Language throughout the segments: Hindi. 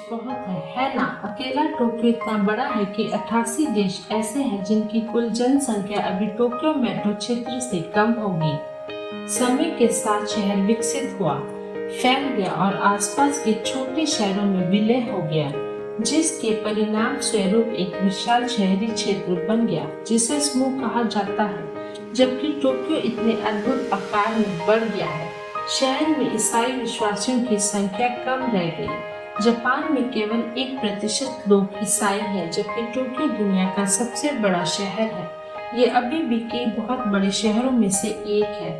बहुत है ना। अकेला टोक्यो इतना बड़ा है कि 88 देश ऐसे हैं जिनकी कुल जनसंख्या अभी टोक्यो मेट्रो क्षेत्र से कम होगी। समय के साथ शहर विकसित हुआ, फैल गया और आसपास के छोटे शहरों में विलय हो गया, जिसके परिणाम स्वरूप एक विशाल शहरी क्षेत्र बन गया जिसे स्मूह कहा जाता है। जबकि टोक्यो इतने अद्भुत आकार में बढ़ गया है, शहर में ईसाई विश्वासियों की संख्या कम रह गई। जापान में केवल 1% लोग ईसाई हैं, जबकि टोक्यो दुनिया का सबसे बड़ा शहर है। ये अभी भी कई बहुत बड़े शहरों में से एक है।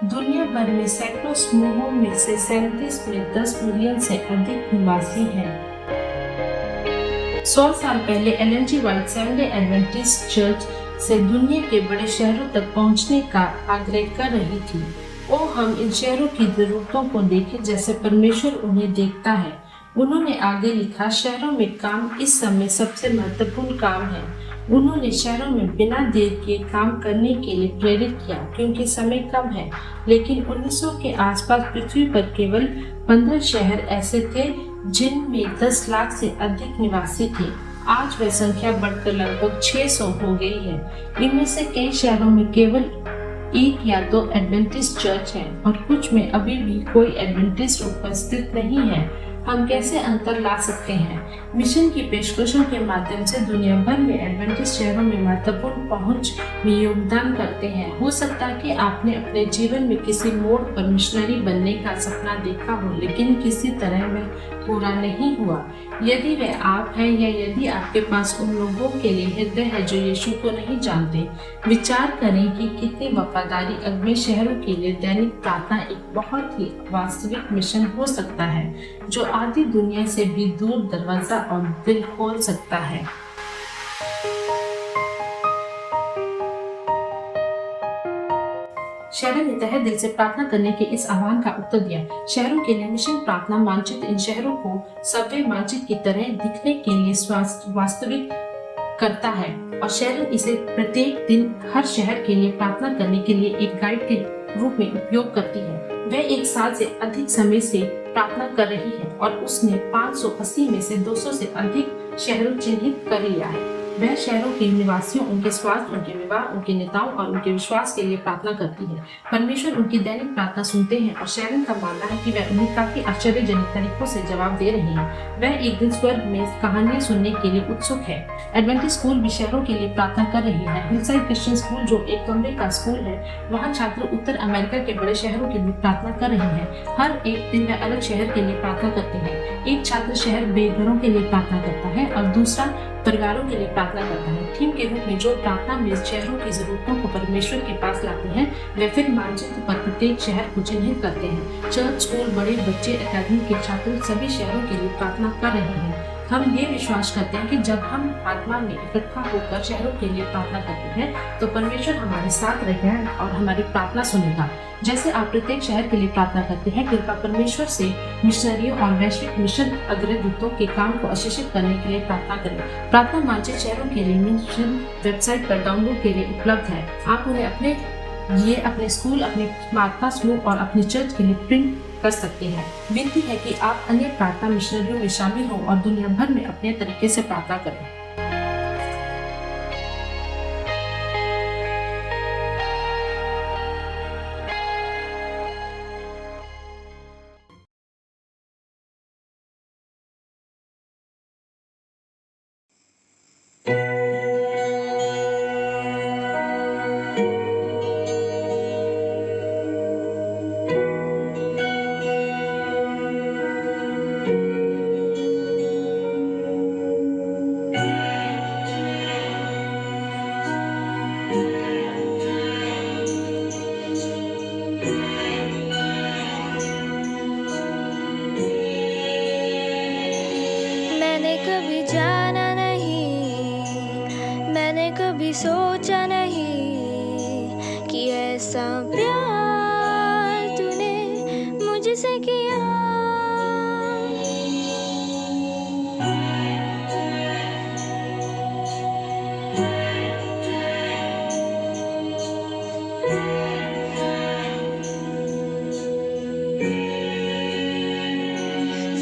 दुनिया भर में सैकड़ों समूहों में से 37 में 10 मिलियन से अधिक निवासी हैं। 100 साल पहले Ellen G White Seven Day Adventist Church से दुनिया के बड़े शहरों तक पहुंचने का आग्रह कर रही थी। हम इन शहरों की जरूरतों को देखें जैसे परमेश्वर उन्हें देखता है। उन्होंने आगे लिखा, शहरों में काम इस समय सबसे महत्वपूर्ण काम है। उन्होंने शहरों में बिना देर किए काम करने के लिए प्रेरित किया क्योंकि समय कम है। लेकिन 1900 के आसपास पृथ्वी पर केवल 15 शहर ऐसे थे जिनमें 10 लाख से अधिक निवासी थे। आज वह संख्या बढ़कर लगभग 600 हो गई है। इनमें से कई शहरों में केवल 1 या 2 एडवेंटिस्ट चर्च हैं और कुछ में अभी भी कोई एडवेंटिस्ट उपस्थित नहीं है। हम कैसे अंतर ला सकते हैं? मिशन की पेशकशों के माध्यम से दुनिया भर में एडवेंटिस्ट शहरों में महत्वपूर्ण पहुंच में योगदान करते हैं। हो सकता है कि आपने अपने जीवन में किसी मोड़ पर मिशनरी बनने का सपना देखा हो, लेकिन किसी तरह वह पूरा नहीं हुआ। यदि वह आप हैं या यदि आपके पास उन लोगों के लिए हृदय है जो यीशु को नहीं जानते, विचार करें कि कितनी वफादारी अगले शहरों के लिए दैनिक प्रार्थना एक बहुत ही वास्तविक मिशन हो सकता है जो आधी दुनिया से भी दूर दरवाजा और दिल खोल सकता है। शहरों ने तहे दिल से प्रार्थना करने के इस आह्वान का उत्तर दिया। शहरों के लिए मिशन प्रार्थना मानचित्र इन शहरों को सबवे मानचित्र की तरह दिखने के लिए वास्तविक करता है और शहर इसे प्रत्येक दिन हर शहर के लिए प्रार्थना करने के लिए एक गाइड के रूप में उपयोग करती है। वह 1 साल से अधिक समय से प्रार्थना कर रही है और उसने 580 में से 200 से अधिक शहरों चिन्हित कर लिया है। वह शहरों के निवासियों, उनके स्वास्थ्य, उनके विवाह, उनके नेताओं और उनके विश्वास के लिए प्रार्थना करती है। परमेश्वर उनकी दैनिक प्रार्थना सुनते हैं और शहरन का मानना है कि वह उन्हें काफी आश्चर्यजनक तरीकों से जवाब दे रहे हैं। वह एक दिन स्वर्ग में कहानियां सुनने के लिए उत्सुक है। एडवेंटिस्ट स्कूल भी शहरों के लिए प्रार्थना कर रही है। हिलसाइड क्रिश्चियन स्कूल, जो एक कमरे का स्कूल है, वहाँ छात्र उत्तर अमेरिका के बड़े शहरों के लिए प्रार्थना कर रहे हैं। हर एक दिन वह अलग शहर के लिए प्रार्थना करते हैं। एक छात्र शहर बेघरों के लिए प्रार्थना करता है और दूसरा परिवारों के लिए प्रार्थना करता है। थीम के रूप में जो प्रार्थना में शहरों की जरूरतों को परमेश्वर के पास लाते हैं, वे फिर मानचित्र पर प्रत्येक शहर को चिन्हित करते हैं। चर्च, स्कूल, बड़े बच्चे, अकादमी के छात्र सभी शहरों के लिए प्रार्थना कर रहे हैं। हम ये विश्वास करते हैं कि जब हम आत्मा में इकट्ठा होकर शहरों के लिए प्रार्थना करते हैं तो परमेश्वर हमारे साथ रहेगा और हमारी प्रार्थना सुनेगा। जैसे आप प्रत्येक शहर के लिए प्रार्थना करते हैं, कृपया परमेश्वर से मिशनरियों और वैश्विक मिशन अग्रदूतों के काम को आशीषित करने के लिए प्रार्थना करें। प्रार्थना मानचित्र शहरों के लिए मिशन वेबसाइट पर डाउनलोड के लिए उपलब्ध है। आप उन्हें अपने स्कूल, अपने प्रार्थना समूह और अपने चर्च के लिए प्रिंट कर सकते हैं। विनती है कि आप अन्य प्रार्थना मिशनरियों में शामिल हों और दुनिया भर में अपने तरीके से प्रार्थना करें। सोचा नहीं कि ऐसा प्यार तूने मुझसे किया।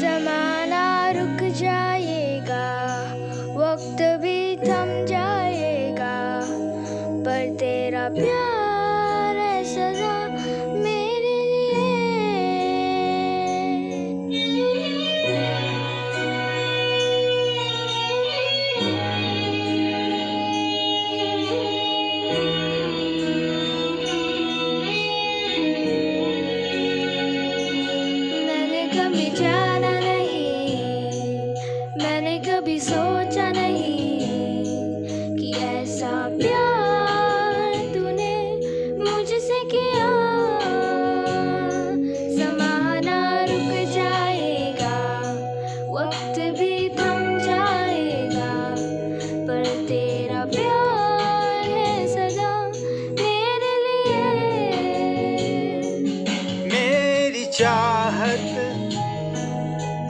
ज़माना रुक जा, नहीं कि ऐसा प्यार तूने मुझसे किया। ज़माना रुक जाएगा, वक्त भी थम जाएगा, पर तेरा प्यार है सदा मेरे लिए। मेरी चाहत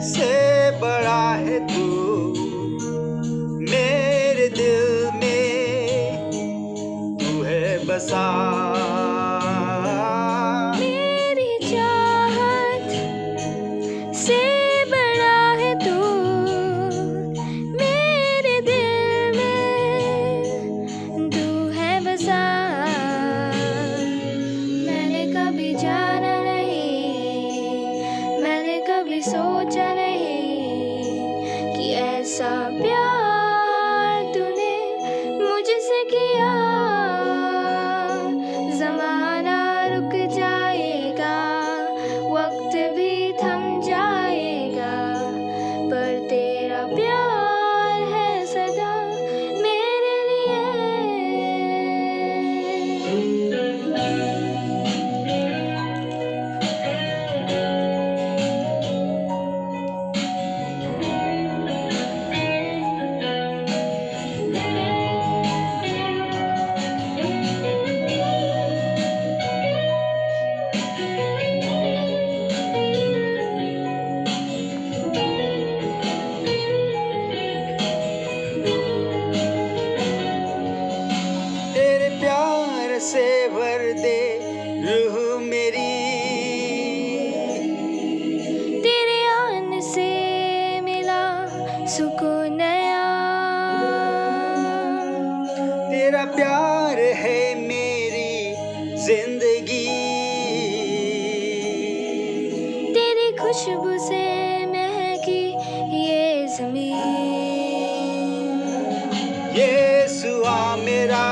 से बड़ा है तू, मेरे दिल में तू है बसा। मेरी चाहत से बड़ा है तू, मेरे दिल में तू है बसा। मैंने कभी जाना नहीं, मैंने कभी सोचा नहीं कि ऐसा प्यार तूने मुझसे किया। ज़माना रुक जाएगा, वक्त भी थम जाएगा, पर तेरा प्यार है सदा मेरे लिए। तेरे प्यार से भर दे रूह मेरी, तेरे आने से मिला सुकून नया। तेरा प्यार है मेरी जिंदगी। तेरी खुशबू से महकी ये ज़मीन। यीशुआ मेरा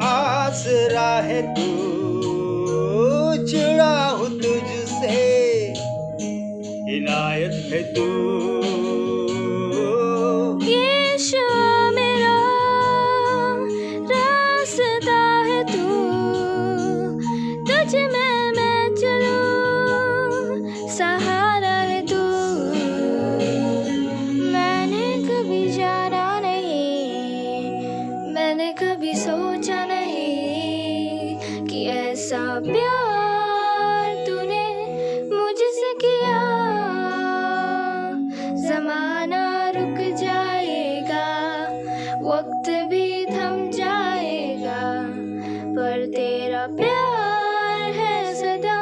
आसरा है तू, जुड़ा हूँ तुझसे, इनायत है तू। यीशुआ मेरा रास्ता है तू, तुझ में मैं चलूं, सहारा है तू। मैंने कभी जाना नहीं, मैंने कभी सोचा नहीं कि ऐसा प्यार तूने मुझसे किया। ज़माना रुक जाएगा, वक्त भी थम जाएगा, पर तेरा प्यार है सदा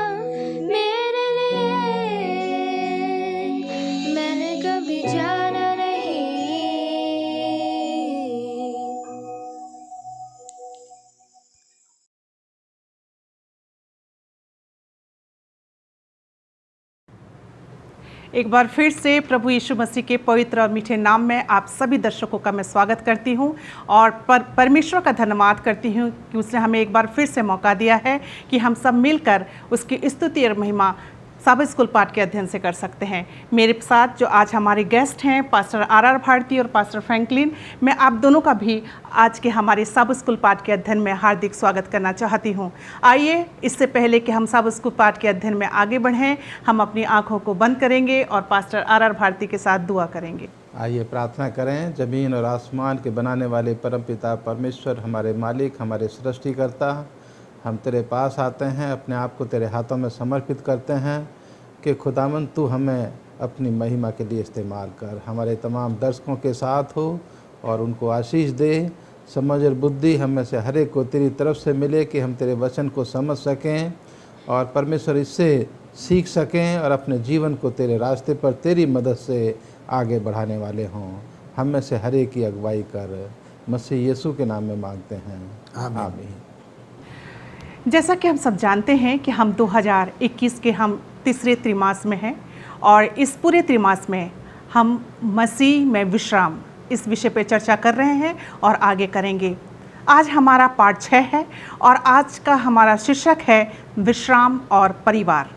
मेरे लिए। मैंने कभी जाना नहीं। एक बार फिर से प्रभु यीशु मसीह के पवित्र और मीठे नाम में आप सभी दर्शकों का मैं स्वागत करती हूं और परमेश्वर का धन्यवाद करती हूं कि उसने हमें एक बार फिर से मौका दिया है कि हम सब मिलकर उसकी स्तुति और महिमा सबा स्कूल पाठ के अध्ययन से कर सकते हैं। मेरे साथ जो आज हमारे गेस्ट हैं पास्टर आर भारती और पास्टर फ्रैंकलिन, मैं आप दोनों का भी आज के हमारे सबा स्कूल पाठ के अध्ययन में हार्दिक स्वागत करना चाहती हूं। आइए, इससे पहले कि हम सबा स्कूल पाठ के अध्ययन में आगे बढ़ें, हम अपनी आंखों को बंद करेंगे और पास्टर आर भारती के साथ दुआ करेंगे। आइए प्रार्थना करें। ज़मीन और आसमान के बनाने वाले परमपिता परमेश्वर, हमारे मालिक, हमारे सृष्टिकर्ता, हम तेरे पास आते हैं, अपने आप को तेरे हाथों में समर्पित करते हैं कि खुदावंद तू हमें अपनी महिमा के लिए इस्तेमाल कर, हमारे तमाम दर्शकों के साथ हो और उनको आशीष दे। समझ और बुद्धि हम में से हर एक को तेरी तरफ से मिले कि हम तेरे वचन को समझ सकें और परमेश्वर इससे सीख सकें और अपने जीवन को तेरे रास्ते पर तेरी मदद से आगे बढ़ाने वाले हों। हम में से हर एक की अगुवाई कर, मसीह यीशु के नाम में मांगते हैं, आमीन। जैसा कि हम सब जानते हैं कि हम 2021 के हम तीसरे त्रिमास में हैं और इस पूरे त्रिमास में हम मसीह में विश्राम इस विषय पे चर्चा कर रहे हैं और आगे करेंगे। आज हमारा पाठ 6 है और आज का हमारा शीर्षक है विश्राम और परिवार।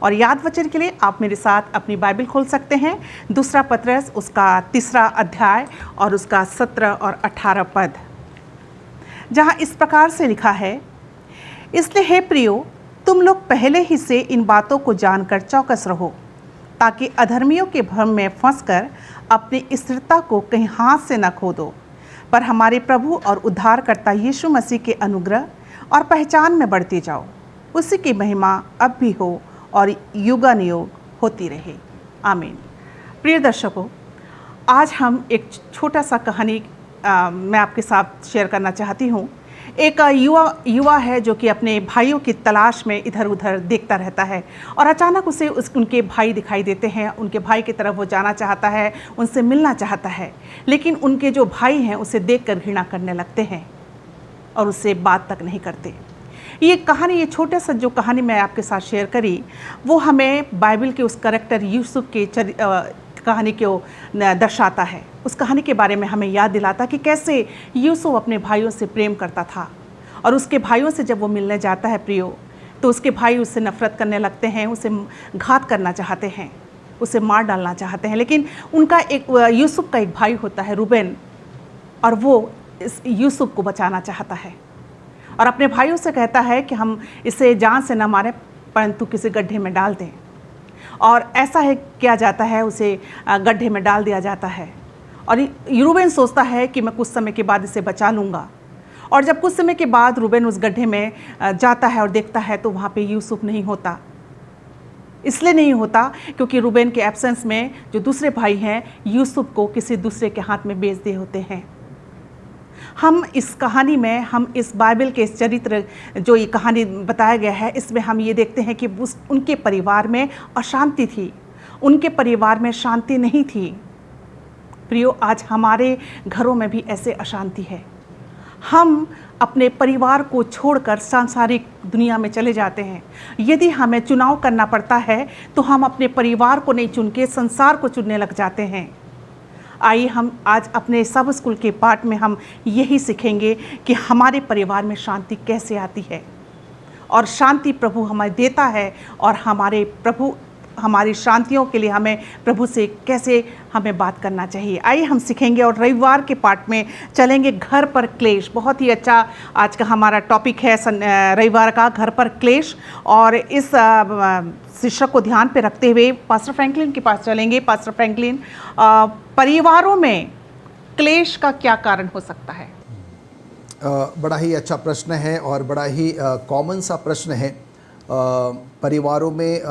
और याद वचन के लिए आप मेरे साथ अपनी बाइबल खोल सकते हैं। दूसरा पत्रस उसका 3 अध्याय और उसका 17 और 18 पद, जहाँ इस प्रकार से लिखा है, इसलिए हे प्रियो, तुम लोग पहले ही से इन बातों को जानकर चौकस रहो, ताकि अधर्मियों के भ्रम में फंसकर अपनी स्थिरता को कहीं हाथ से न खो दो, पर हमारे प्रभु और उद्धारकर्ता यीशु मसीह के अनुग्रह और पहचान में बढ़ते जाओ। उसी की महिमा अब भी हो और युगानुयुग होती रहे। आमीन। प्रिय दर्शकों, आज हम एक छोटा सा कहानी मैं आपके साथ शेयर करना चाहती हूँ। एक युवा है जो कि अपने भाइयों की तलाश में इधर उधर देखता रहता है और अचानक उसे उनके भाई दिखाई देते हैं। उनके भाई की तरफ वो जाना चाहता है, उनसे मिलना चाहता है, लेकिन उनके जो भाई हैं उसे देखकर घृणा करने लगते हैं और उससे बात तक नहीं करते। ये कहानी, ये छोटे सा जो कहानी मैं आपके साथ शेयर करी, वो हमें बाइबल के उस करैक्टर यूसुफ के कहानी को दर्शाता है। उस कहानी के बारे में हमें याद दिलाता कि कैसे यूसुफ अपने भाइयों से प्रेम करता था और उसके भाइयों से जब वो मिलने जाता है प्रियो, तो उसके भाई उससे नफ़रत करने लगते हैं, उसे घात करना चाहते हैं, उसे मार डालना चाहते हैं। लेकिन उनका यूसुफ का एक भाई होता है रूबेन, और वो इस यूसुफ को बचाना चाहता है और अपने भाइयों से कहता है कि हम इसे जान से न मारें, परंतु किसी गड्ढे में डाल दें। और ऐसा है किया जाता है, उसे गड्ढे में डाल दिया जाता है। और रूबेन सोचता है कि मैं कुछ समय के बाद इसे बचा लूँगा। और जब कुछ समय के बाद रूबेन उस गड्ढे में जाता है और देखता है तो वहाँ पे यूसुफ नहीं होता। इसलिए नहीं होता क्योंकि रूबेन के एब्सेंस में जो दूसरे भाई हैं यूसुफ को किसी दूसरे के हाथ में बेच दिए होते हैं। हम इस कहानी में, हम इस बाइबल के इस चरित्र जो ये कहानी बताया गया है, इसमें हम ये देखते हैं कि उनके परिवार में अशांति थी, उनके परिवार में शांति नहीं थी। प्रियो, आज हमारे घरों में भी ऐसे अशांति है। हम अपने परिवार को छोड़कर सांसारिक दुनिया में चले जाते हैं। यदि हमें चुनाव करना पड़ता है तो हम अपने परिवार को नहीं चुन के संसार को चुनने लग जाते हैं। आइए हम आज अपने सब स्कूल के पाठ में हम यही सीखेंगे कि हमारे परिवार में शांति कैसे आती है, और शांति प्रभु हमें देता है, और हमारे प्रभु हमारी शांतियों के लिए हमें प्रभु से कैसे हमें बात करना चाहिए। आइए हम सीखेंगे और रविवार के पाठ में चलेंगे, घर पर क्लेश। बहुत ही अच्छा आज का हमारा टॉपिक है रविवार का, घर पर क्लेश। और इस शीर्षक को ध्यान पे रखते हुए पास्टर फ्रैंकलिन के पास चलेंगे। पास्टर फ्रैंकलिन, परिवारों में क्लेश का क्या कारण हो सकता है? बड़ा ही अच्छा प्रश्न है और बड़ा ही कॉमन सा प्रश्न है। परिवारों में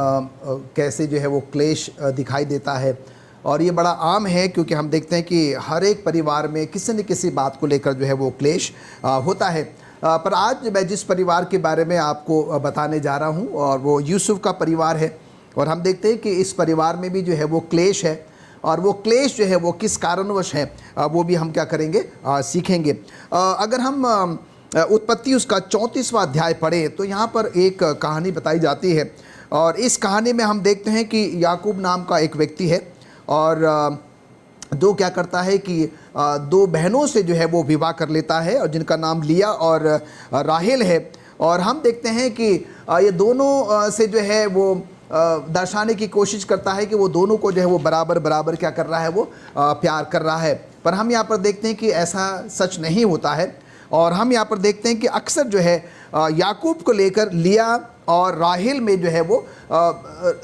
कैसे जो है वो क्लेश दिखाई देता है, और ये बड़ा आम है क्योंकि हम देखते हैं कि हर एक परिवार में किसी न किसी बात को लेकर जो है वो क्लेश होता है। पर आज मैं जिस परिवार के बारे में आपको बताने जा रहा हूँ, और वो यूसुफ का परिवार है, और हम देखते हैं कि इस परिवार में भी जो है वो क्लेश है, और वो क्लेश जो है वो किस कारणवश है वो भी हम क्या करेंगे, सीखेंगे। अगर हम उत्पत्ति उसका 34वां अध्याय पढ़े तो यहाँ पर एक कहानी बताई जाती है, और इस कहानी में हम देखते हैं कि याकूब नाम का एक व्यक्ति है, और दो क्या करता है कि दो बहनों से जो है वो विवाह कर लेता है, और जिनका नाम लिया और राहेल है। और हम देखते हैं कि ये दोनों से जो है वो दर्शाने की कोशिश करता है कि वो दोनों को जो है वो बराबर बराबर क्या कर रहा है, वो प्यार कर रहा है। पर हम यहाँ पर देखते हैं कि ऐसा सच नहीं होता है, और हम यहाँ पर देखते हैं कि अक्सर जो है याकूब को लेकर लिया और राहेल में जो है वो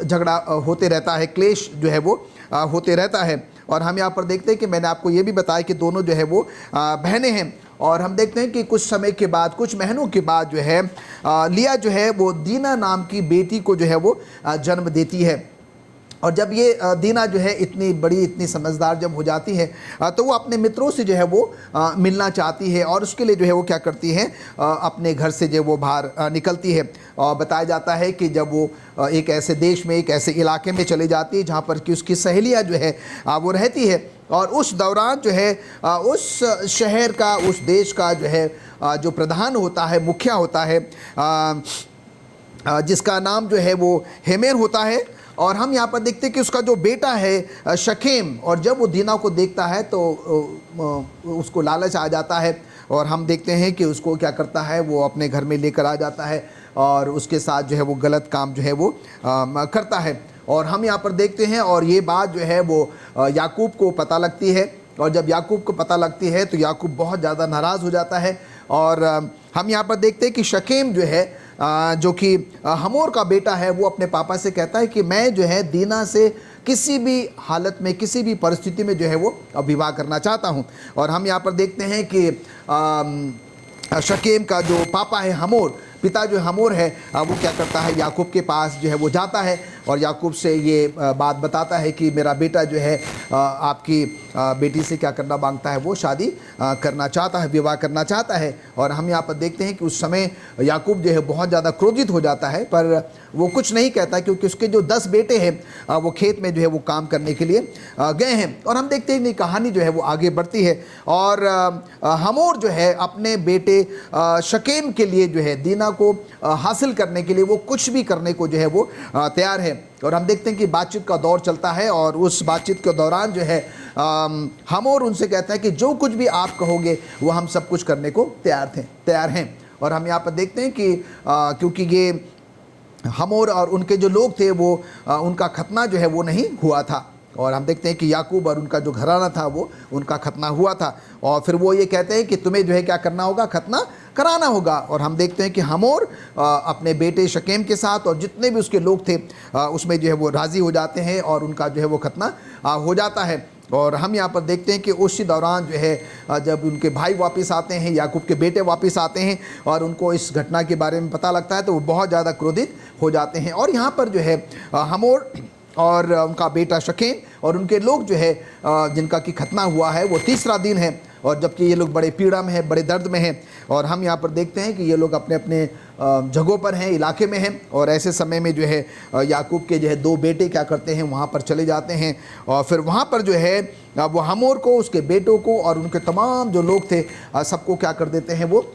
झगड़ा होते रहता है, क्लेश जो है वो होते रहता है। और हम यहाँ पर देखते हैं कि मैंने आपको ये भी बताया कि दोनों जो है वो बहनें हैं, और हम देखते हैं कि कुछ समय के बाद, कुछ महीनों के बाद जो है लिया जो है वो दीना नाम की बेटी को जो है वो जन्म देती है। और जब ये दीना जो है इतनी बड़ी, इतनी समझदार जब हो जाती है तो वो अपने मित्रों से जो है वो मिलना चाहती है, और उसके लिए जो है वो क्या करती है, अपने घर से जो वो बाहर निकलती है। और बताया जाता है कि जब वो एक ऐसे देश में, एक ऐसे इलाके में चली जाती है जहाँ पर कि उसकी सहेलियाँ जो है वो रहती है, और उस दौरान जो है उस शहर का, उस देश का जो है जो प्रधान होता है, मुखिया होता है, जिसका नाम जो है वो हेमेर होता है, और हम यहाँ पर देखते हैं कि उसका जो बेटा है शकेम, और जब वो दीना को देखता है तो उसको लालच आ जाता है, और हम देखते हैं कि उसको क्या करता है, वो अपने घर में लेकर आ जाता है और उसके साथ जो है वो गलत काम जो है वो करता है। और हम यहाँ पर देखते हैं, और ये बात जो है वो याकूब को पता लगती है, और जब याकूब को पता लगती है तो याकूब बहुत ज़्यादा नाराज़ हो जाता है। और हम यहाँ पर देखते हैं कि शकेम जो है जो कि हमोर का बेटा है, वो अपने पापा से कहता है कि मैं जो है दीना से किसी भी हालत में, किसी भी परिस्थिति में जो है वो विवाह करना चाहता हूँ। और हम यहाँ पर देखते हैं कि शकेम का जो पापा है हमोर, पिता जो हमोर है, वो क्या करता है, याकूब के पास जो है वो जाता है और याकूब से ये बात बताता है कि मेरा बेटा जो है आपकी बेटी से क्या करना मांगता है, वो शादी करना चाहता है, विवाह करना चाहता है। और हम यहाँ पर देखते हैं कि उस समय याकूब जो है बहुत ज़्यादा क्रोधित हो जाता है, पर वो कुछ नहीं कहता क्योंकि उसके जो 10 बेटे हैं वो खेत में जो है वो काम करने के लिए गए हैं। और हम देखते हैं कि कहानी जो है वो आगे बढ़ती है, और हमोर जो है अपने बेटे शकेम के लिए जो है दीना को हासिल करने के लिए वो कुछ भी करने को जो है वो तैयार है। और हम देखते हैं कि बातचीत का दौर चलता है, और उस बातचीत के दौरान जो है हमोर उनसे कहता है कि जो कुछ भी आप कहोगे वो हम सब कुछ करने को तैयार हैं। और हम यहाँ पर देखते हैं कि क्योंकि ये हमोर और उनके जो लोग थे वो उनका खतना जो है वो नहीं हुआ था, और हम देखते हैं कि याकूब और उनका जो घराना था वो उनका खतना हुआ था। और फिर वो ये कहते हैं कि तुम्हें जो है क्या करना होगा, खतना कराना होगा। और हम देखते हैं कि हमोर अपने बेटे शकेम के साथ और जितने भी उसके लोग थे उसमें जो है वो राज़ी हो जाते हैं, और उनका जो है वो खतना हो जाता है। और हम यहाँ पर देखते हैं कि उसी दौरान जो है जब उनके भाई वापस आते हैं, याकूब के बेटे वापस आते हैं और उनको इस घटना के बारे में पता लगता है, तो वो बहुत ज़्यादा क्रोधित हो जाते हैं। और यहाँ पर जो है हमोर और उनका बेटा शकेम और उनके लोग जो है जिनका कि खतना हुआ है वो तीसरा दिन है, और जबकि ये लोग बड़े पीड़ा में हैं, बड़े दर्द में हैं। और हम यहाँ पर देखते हैं कि ये लोग अपने अपने जगहों पर हैं, इलाके में हैं, और ऐसे समय में जो है याकूब के जो है 2 बेटे क्या करते हैं, वहाँ पर चले जाते हैं। और फिर वहाँ पर जो है वो हमोर को, उसके बेटों को और उनके तमाम जो लोग थे सबको क्या कर देते हैं, वो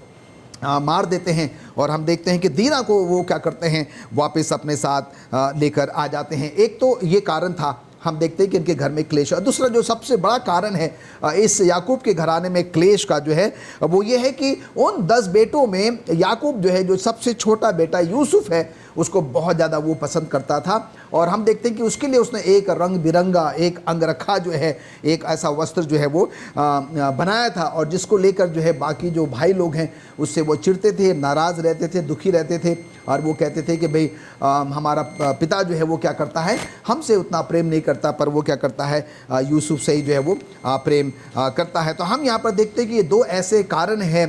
मार देते हैं। और हम देखते हैं कि दीना को वो क्या करते हैं, वापस अपने साथ लेकर आ जाते हैं। एक तो ये कारण था, हम देखते हैं कि इनके घर में क्लेश। और दूसरा जो सबसे बड़ा कारण है इस याकूब के घराने में क्लेश का जो है वो ये है कि उन 10 बेटों में याकूब जो है, जो सबसे छोटा बेटा यूसुफ है, उसको बहुत ज़्यादा वो पसंद करता था। और हम देखते हैं कि उसके लिए उसने एक रंग बिरंगा, एक अंगरखा जो है, एक ऐसा वस्त्र जो है वो बनाया था, और जिसको लेकर जो है बाकी जो भाई लोग हैं उससे वो चिढ़ते थे, नाराज़ रहते थे, दुखी रहते थे। और वो कहते थे कि भाई हमारा पिता जो है वो क्या करता है, हमसे उतना प्रेम नहीं करता, पर वो क्या करता है, यूसुफ से ही जो है वो प्रेम करता है। तो हम यहाँ पर देखते हैं कि ये 2 ऐसे कारण हैं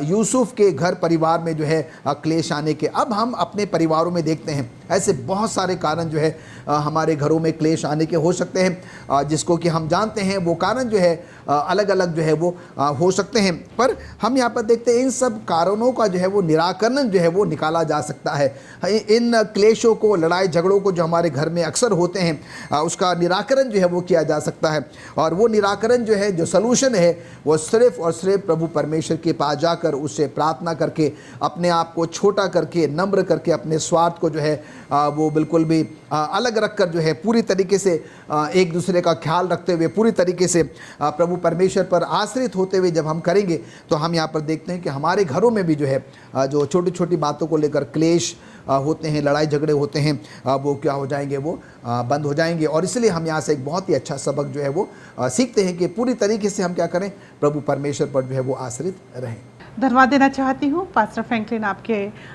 यूसुफ के घर परिवार में जो है क्लेश आने के। अब हम अपने परिवारों में देखते हैं ऐसे बहुत सारे कारण जो है हमारे घरों में क्लेश आने के हो सकते हैं, जिसको कि हम जानते हैं वो कारण जो है अलग अलग जो है वो हो सकते हैं। पर हम यहाँ पर देखते हैं इन सब कारणों का जो है वो निराकरण जो है वो निकाला जा सकता है। इन क्लेशों को, लड़ाई झगड़ों को जो हमारे घर में अक्सर होते हैं, उसका निराकरण जो है वो किया जा सकता है। और वो निराकरण जो है, जो सलूशन है, वो सिर्फ़ और सिर्फ प्रभु परमेश्वर के पास जाकर उससे प्रार्थना करके, अपने आप को छोटा करके, नम्र करके, अपने स्वार्थ को जो है वो बिल्कुल भी अलग रखकर जो है पूरी तरीके से एक दूसरे का ख्याल रखते हुए, पूरी तरीके से प्रभु परमेश्वर पर आश्रित होते हुए जब हम करेंगे, तो हम यहाँ पर देखते हैं कि हमारे घरों में भी जो है जो छोटी छोटी बातों को लेकर क्लेश होते हैं, लड़ाई झगड़े होते हैं, वो क्या हो जाएंगे, वो बंद हो जाएंगे। और इसलिए हम यहाँ से एक बहुत ही अच्छा सबक जो है वो सीखते हैं कि पूरी तरीके से हम क्या करें, प्रभु परमेश्वर पर जो है वो आश्रित रहें। धन्यवाद देना चाहती हूँ पास्टर फ्रैंकलिन आपके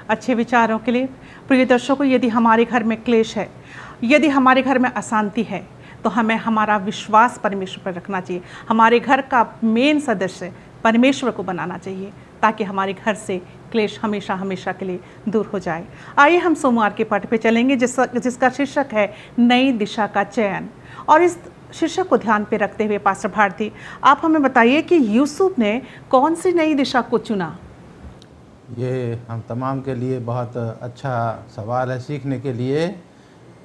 अच्छे विचारों के लिए। प्रिय दर्शकों, यदि हमारे घर में क्लेश है, यदि हमारे घर में अशांति है, तो हमें हमारा विश्वास परमेश्वर पर रखना चाहिए। हमारे घर का मेन सदस्य परमेश्वर को बनाना चाहिए, ताकि हमारे घर से क्लेश हमेशा हमेशा के लिए दूर हो जाए। आइए हम सोमवार के पाठ पे चलेंगे जिसका शीर्षक है नई दिशा का चयन। और इस शीर्षक को ध्यान पे रखते हुए पास्टर भारती, आप हमें बताइए कि यूसुफ ने कौन सी नई दिशा को चुना? ये हम तमाम के लिए बहुत अच्छा सवाल है सीखने के लिए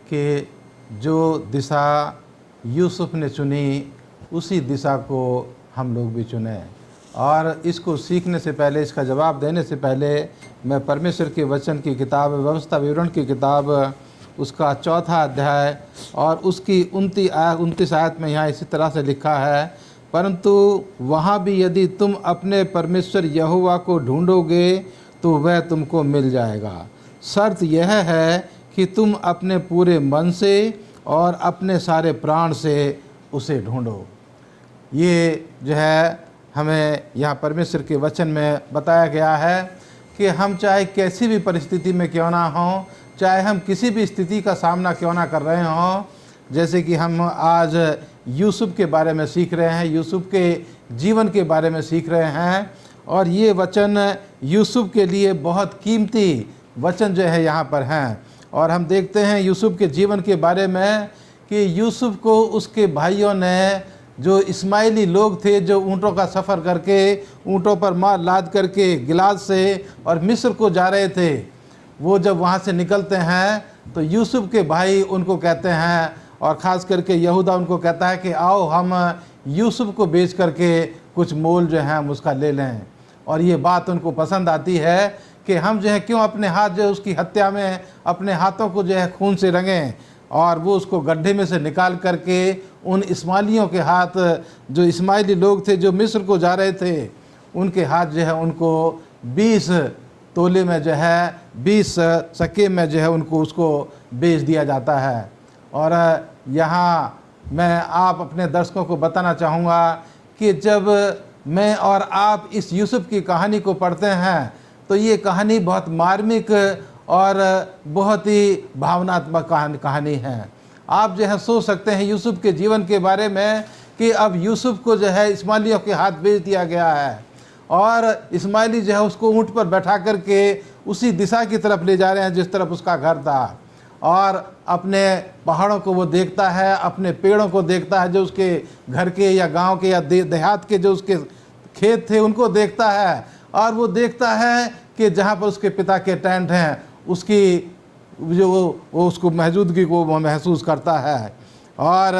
कि जो दिशा यूसुफ ने चुनी, उसी दिशा को हम लोग भी चुने। और इसको सीखने से पहले, इसका जवाब देने से पहले, मैं परमेश्वर के वचन की किताब, व्यवस्था विवरण की किताब उसका 4था अध्याय और उसकी 29 आयत में यहाँ इसी तरह से लिखा है, परंतु वहाँ भी यदि तुम अपने परमेश्वर यहोवा को ढूंढोगे तो वह तुमको मिल जाएगा। शर्त यह है कि तुम अपने पूरे मन से और अपने सारे प्राण से उसे ढूंढो। ये जो है हमें यहाँ परमेश्वर के वचन में बताया गया है कि हम चाहे कैसी भी परिस्थिति में क्यों ना हों, चाहे हम किसी भी स्थिति का सामना क्यों ना कर रहे हों, जैसे कि हम आज यूसुफ के बारे में सीख रहे हैं, यूसुफ के जीवन के बारे में सीख रहे हैं, और ये वचन यूसुफ के लिए बहुत कीमती वचन जो है यहाँ पर हैं। और हम देखते हैं यूसुफ के जीवन के बारे में कि यूसुफ को उसके भाइयों ने, जो इस्माइली लोग थे जो ऊँटों का सफ़र करके ऊँटों पर माल लाद करके गिलाद से और मिस्र को जा रहे थे, वो जब वहाँ से निकलते हैं तो यूसुफ के भाई उनको कहते हैं, और ख़ास करके यहूदा उनको कहता है कि आओ हम यूसुफ को बेच करके कुछ मोल जो है हम उसका ले लें। और ये बात उनको पसंद आती है कि हम जो है क्यों अपने हाथ जो है उसकी हत्या में अपने हाथों को जो है खून से रंगें, और वो उसको गड्ढे में से निकाल करके उन इस्माइलियों के हाथ, जो इस्माइली लोग थे जो मिस्र को जा रहे थे, उनके हाथ जो है उनको 20 तोले में जो है 20 सके में जो है उनको उसको बेच दिया जाता है। और यहाँ मैं आप अपने दर्शकों को बताना चाहूँगा कि जब मैं और आप इस यूसुफ की कहानी को पढ़ते हैं तो ये कहानी बहुत मार्मिक और बहुत ही भावनात्मक कहानी है। आप जो है सोच सकते हैं यूसुफ के जीवन के बारे में कि अब यूसुफ को जो है इस्माइलियों के हाथ बेच दिया गया है, और इस्माइली जो है उसको ऊँट पर बैठा करके उसी दिशा की तरफ ले जा रहे हैं जिस तरफ उसका घर था, और अपने पहाड़ों को वो देखता है, अपने पेड़ों को देखता है जो उसके घर के या गांव के या देहात के जो उसके खेत थे उनको देखता है, और वो देखता है कि जहाँ पर उसके पिता के टेंट हैं उसकी जो वो उसको मौजूदगी को वो महसूस करता है, और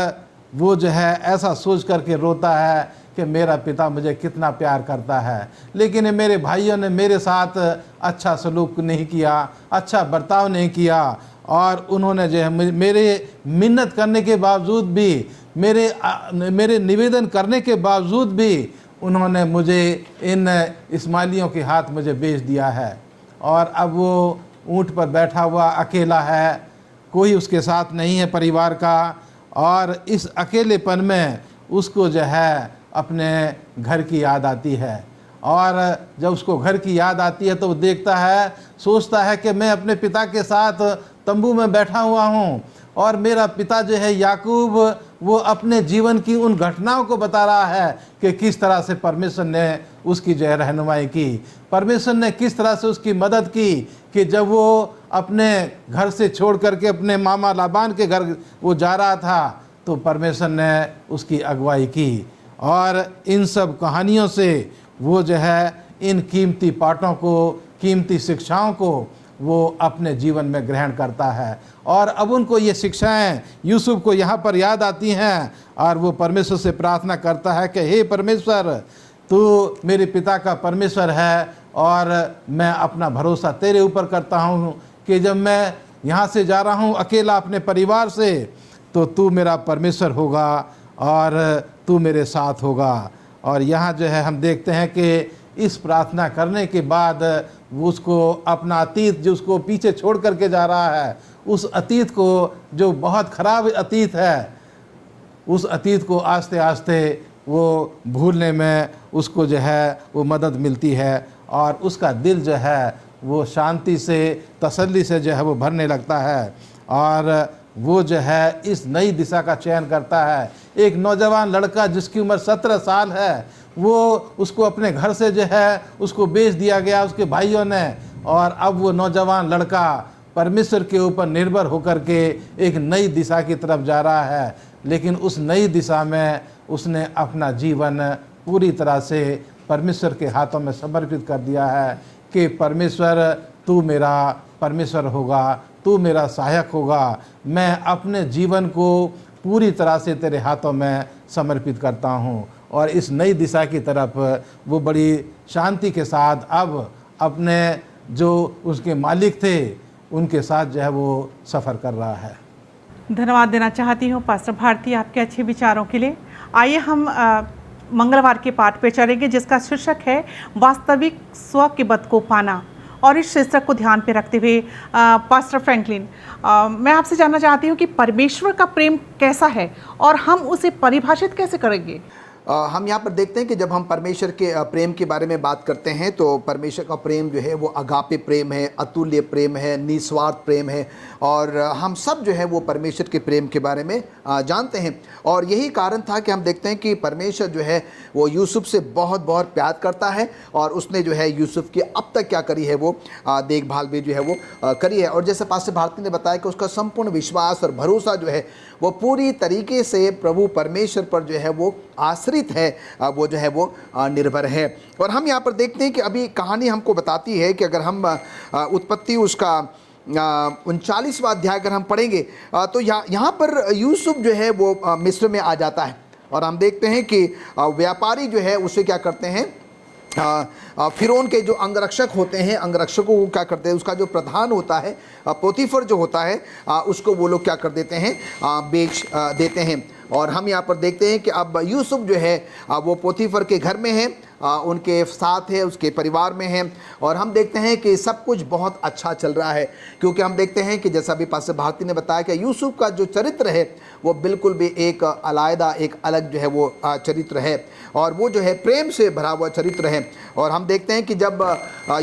वो जो है ऐसा सोच करके रोता है कि मेरा पिता मुझे कितना प्यार करता है, लेकिन मेरे भाइयों ने मेरे साथ अच्छा सलूक नहीं किया, अच्छा बर्ताव नहीं किया, और उन्होंने जो है मेरे मिन्नत करने के बावजूद भी, मेरे निवेदन करने के बावजूद भी उन्होंने मुझे इन इस्माइलियों के हाथ मुझे बेच दिया है। और अब वो ऊँट पर बैठा हुआ अकेला है, कोई उसके साथ नहीं है परिवार का, और इस अकेलेपन में उसको जो है अपने घर की याद आती है। और जब उसको घर की याद आती है तो वो देखता है, सोचता है कि मैं अपने पिता के साथ तंबू में बैठा हुआ हूँ, और मेरा पिता जो है याकूब वो अपने जीवन की उन घटनाओं को बता रहा है कि किस तरह से परमेश्वर ने उसकी जो है रहनुमाई की, परमेश्वर ने किस तरह से उसकी मदद की कि जब वो अपने घर से छोड़ करके अपने मामा लाबान के घर वो जा रहा था तो परमेश्वर ने उसकी अगुवाई की। और इन सब कहानियों से वो जो है इन कीमती पाठों को, कीमती शिक्षाओं को वो अपने जीवन में ग्रहण करता है, और अब उनको ये शिक्षाएं यूसुफ को यहाँ पर याद आती हैं, और वो परमेश्वर से प्रार्थना करता है कि हे परमेश्वर, तू मेरे पिता का परमेश्वर है, और मैं अपना भरोसा तेरे ऊपर करता हूँ कि जब मैं यहाँ से जा रहा हूँ अकेला अपने परिवार से, तो तू मेरा परमेश्वर होगा और तू मेरे साथ होगा। और यहाँ जो है हम देखते हैं कि इस प्रार्थना करने के बाद उसको अपना अतीत जो उसको पीछे छोड़ करके जा रहा है, उस अतीत को जो बहुत ख़राब अतीत है, उस अतीत को आस्ते आस्ते वो भूलने में उसको जो है वो मदद मिलती है, और उसका दिल जो है वो शांति से, तसल्ली से जो है वो भरने लगता है, और वो जो है इस नई दिशा का चयन करता है। एक नौजवान लड़का जिसकी उम्र 17 साल है, वो उसको अपने घर से जो है उसको बेच दिया गया उसके भाइयों ने, और अब वो नौजवान लड़का परमेश्वर के ऊपर निर्भर होकर के एक नई दिशा की तरफ जा रहा है। लेकिन उस नई दिशा में उसने अपना जीवन पूरी तरह से परमेश्वर के हाथों में समर्पित कर दिया है कि परमेश्वर तू मेरा परमेश्वर होगा, तू मेरा सहायक होगा, मैं अपने जीवन को पूरी तरह से तेरे हाथों में समर्पित करता हूँ। और इस नई दिशा की तरफ वो बड़ी शांति के साथ अब अपने जो उसके मालिक थे उनके साथ जो है वो सफ़र कर रहा है। धन्यवाद देना चाहती हूँ पास्टर भारती आपके अच्छे विचारों के लिए। आइए हम मंगलवार के पाठ पे चलेंगे जिसका शीर्षक है वास्तविक स्व के बद को पाना। और इस शीर्षक को ध्यान पे रखते हुए पास्टर फ्रैंकलिन, मैं आपसे जानना चाहती हूँ कि परमेश्वर का प्रेम कैसा है और हम उसे परिभाषित कैसे करेंगे। हम यहाँ पर देखते हैं कि जब हम परमेश्वर के प्रेम के बारे में बात करते हैं तो परमेश्वर का प्रेम जो है वो अगापे प्रेम है, अतुल्य प्रेम है, निस्वार्थ प्रेम है। और हम सब जो है वो परमेश्वर के प्रेम के बारे में जानते हैं। और यही कारण था कि हम देखते हैं कि परमेश्वर जो है वो यूसुफ से बहुत बहुत प्यार करता है और उसने जो है यूसुफ की अब तक क्या करी है वो देखभाल भी जो है वो करी है। और जैसे पास्टर भारती ने बताया कि उसका संपूर्ण विश्वास और भरोसा जो है वो पूरी तरीके से प्रभु परमेश्वर पर जो है वो आश्रित है, वो जो है वो निर्भर है। और हम यहाँ पर देखते हैं कि अभी कहानी हमको बताती है कि अगर हम उत्पत्ति उसका 39वां अध्याय अगर हम पढ़ेंगे तो यहाँ पर यूसुफ जो है वो मिस्र में आ जाता है। और हम देखते हैं कि व्यापारी जो है उसे क्या करते हैं, फिरौन के जो अंगरक्षक होते हैं, अंगरक्षकों को क्या करते हैं, उसका जो प्रधान होता है पोतीफर जो होता है उसको वो लोग क्या कर देते हैं, बेच देते हैं। और हम यहाँ पर देखते हैं कि अब यूसुफ जो है वो पोतीफर के घर में है, उनके साथ है, उसके परिवार में है। और हम देखते हैं कि सब कुछ बहुत अच्छा चल रहा है, क्योंकि हम देखते हैं कि जैसा भी पास्टर भारती ने बताया कि यूसुफ का जो चरित्र है वो बिल्कुल भी एक अलग एक अलग जो है वो चरित्र है और वो जो है प्रेम से भरा हुआ चरित्र है। और हम देखते हैं कि जब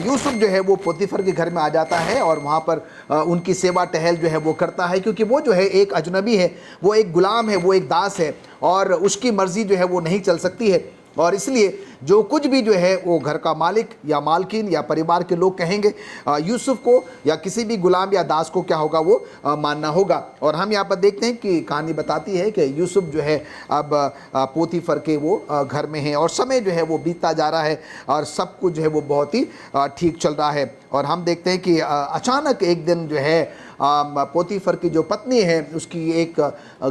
यूसुफ जो है वो पोतीफर के घर में आ जाता है और वहाँ पर उनकी सेवा टहल जो है वो करता है, क्योंकि वो जो है एक अजनबी है, वो एक गुलाम है, वो एक दास है और उसकी मर्जी जो है वो नहीं चल सकती है। और इसलिए जो कुछ भी जो है वो घर का मालिक या मालकिन या परिवार के लोग कहेंगे यूसुफ को या किसी भी गुलाम या दास को क्या होगा वो मानना होगा। और हम यहाँ पर देखते हैं कि कहानी बताती है कि यूसुफ जो है अब पोतीफर के वो घर में है और समय जो है वो बीतता जा रहा है और सब कुछ जो है वो बहुत ही ठीक चल रहा है। और हम देखते हैं कि अचानक एक दिन जो है पोतीफर की जो पत्नी है उसकी एक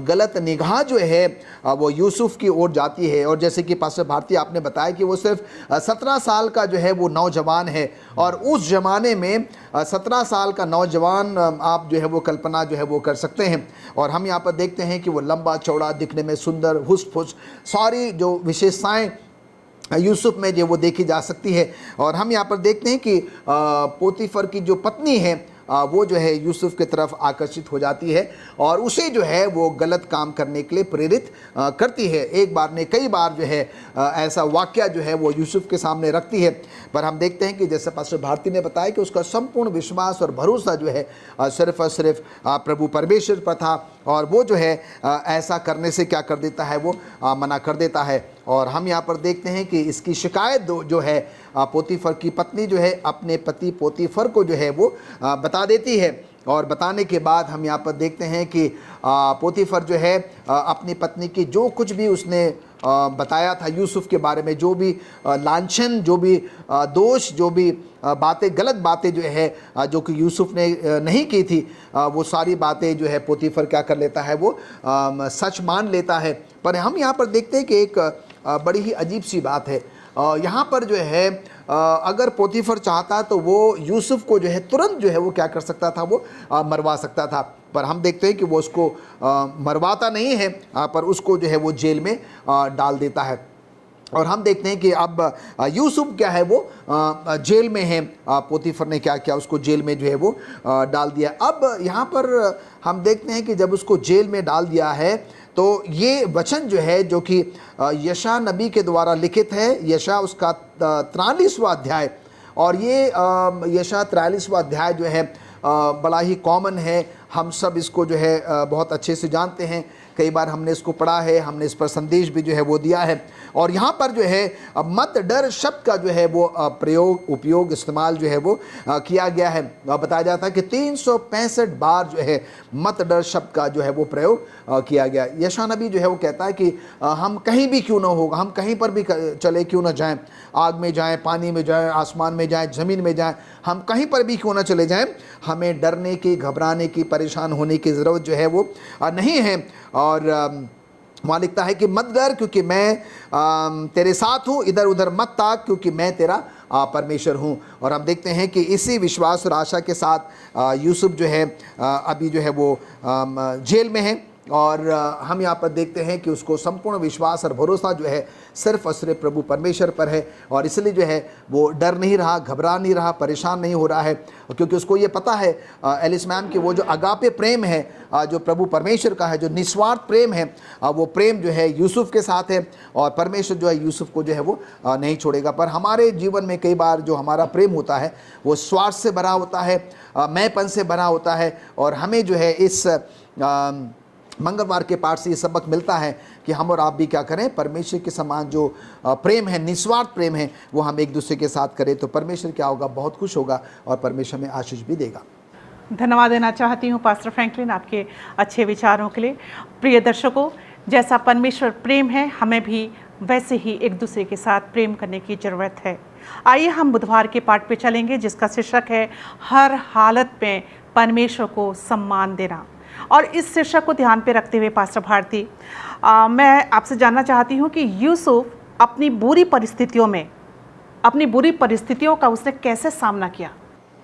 गलत निगाह जो है वो यूसुफ की ओर जाती है। और जैसे कि पास्टर भारती आपने बताया कि वो सिर्फ 17 साल का जो है वो नौजवान है और उस ज़माने में 17 साल का नौजवान आप जो है वो कल्पना जो है वो कर सकते हैं। और हम यहाँ पर देखते हैं कि वो लंबा चौड़ा, दिखने में सुंदर, हुस्स-फुस, सारी जो विशेषताएँ यूसुफ में जो वो देखी जा सकती है। और हम यहाँ पर देखते हैं कि पोतीफर की जो पत्नी है वो जो है यूसुफ की तरफ आकर्षित हो जाती है और उसे जो है वो गलत काम करने के लिए प्रेरित करती है। एक बार नहीं कई बार जो है ऐसा वाक़या जो है वो यूसुफ के सामने रखती है। पर हम देखते हैं कि जैसे पास्टर भारती ने बताया कि उसका संपूर्ण विश्वास और भरोसा जो है सिर्फ और सिर्फ प्रभु परमेश्वर पर था और वो जो है ऐसा करने से क्या कर देता है, वो मना कर देता है। और हम यहाँ पर देखते हैं कि इसकी शिकायत जो है पोतीफर की पत्नी जो है अपने पति पोतीफर को जो है वो बता देती है। और बताने के बाद हम यहाँ पर देखते हैं कि पोतीफर जो है अपनी पत्नी की जो कुछ भी उसने बताया था यूसुफ के बारे में, जो भी लांछन, जो भी दोष, जो भी बातें, गलत बातें जो है जो कि यूसुफ ने नहीं की थी, वो सारी बातें जो है पोतीफर क्या कर लेता है, वो सच मान लेता है। पर हम यहाँ पर देखते हैं कि एक बड़ी ही अजीब सी बात है। यहाँ पर जो है अगर पोतीफर चाहता तो वो यूसुफ को जो है तुरंत जो है वो क्या कर सकता था, वो मरवा सकता था। पर हम देखते हैं कि वो उसको मरवाता नहीं है, पर उसको जो है वो जेल में डाल देता है। और हम देखते हैं कि अब यूसुफ क्या है वो जेल में है, पोतीफर ने क्या किया, उसको जेल में जो है वो डाल दिया। अब यहाँ पर हम देखते हैं कि जब उसको जेल में डाल दिया है तो ये वचन जो है जो कि यशा नबी के द्वारा लिखित है, यशा उसका 43वां अध्याय। और ये यशा 43वां अध्याय जो है बड़ा ही कॉमन है, हम सब इसको जो है बहुत अच्छे से जानते हैं, कई बार हमने इसको पढ़ा है, हमने इस पर संदेश भी जो है वो दिया है। और यहाँ पर जो है मत डर शब्द का जो है वो उपयोग इस्तेमाल जो है वो किया गया है। बताया जाता है कि 365 बार जो है मत डर शब्द का जो है वो प्रयोग किया गया। यशा नबी जो है वो कहता है कि हम कहीं भी क्यों ना होगा, हम कहीं पर भी चले क्यों ना जाएं, आग में जाएं, पानी में जाएं, आसमान में जाएं, ज़मीन में जाएं, हम कहीं पर भी क्यों ना चले जाएं, हमें डरने की, घबराने की, परेशान होने की ज़रूरत जो है वो नहीं है। और वहाँ लिखता है कि मत डर क्योंकि मैं तेरे साथ हूँ, इधर उधर मत ताक क्योंकि मैं तेरा परमेश्वर हूँ। और हम देखते हैं कि इसी विश्वास और आशा के साथ यूसुफ जो है अभी जो है वो जेल में है, और हम यहाँ पर देखते हैं कि उसको संपूर्ण विश्वास और भरोसा जो है सिर्फ और सिर्फ प्रभु परमेश्वर पर है, और इसलिए जो है वो डर नहीं रहा, घबरा नहीं रहा, परेशान नहीं हो रहा है, क्योंकि उसको ये पता है एलिस मैम कि वो जो अगापे प्रेम है जो प्रभु परमेश्वर का है, जो निस्वार्थ प्रेम है, वो प्रेम जो है यूसुफ के साथ है, और परमेश्वर जो है यूसुफ को जो है वो नहीं छोड़ेगा। पर हमारे जीवन में कई बार जो हमारा प्रेम होता है वो स्वार्थ से भरा होता है, मैंपन से भरा होता है, और हमें जो है इस मंगलवार के पाठ से ये सबक मिलता है कि हम और आप भी क्या करें, परमेश्वर के समान जो प्रेम है, निस्वार्थ प्रेम है, वो हम एक दूसरे के साथ करें, तो परमेश्वर क्या होगा, बहुत खुश होगा और परमेश्वर में आशीष भी देगा। धन्यवाद देना चाहती हूँ पास्टर फ्रैंकलिन आपके अच्छे विचारों के लिए। प्रिय दर्शकों, जैसा परमेश्वर प्रेम है, हमें भी वैसे ही एक दूसरे के साथ प्रेम करने की ज़रूरत है। आइए हम बुधवार के पाठ पे चलेंगे, जिसका शीर्षक है हर हालत में परमेश्वर को सम्मान देना। और इस शीर्षक को ध्यान पे रखते हुए पास्टर भारती, मैं आपसे जानना चाहती हूँ कि यूसुफ अपनी बुरी परिस्थितियों का उसने कैसे सामना किया।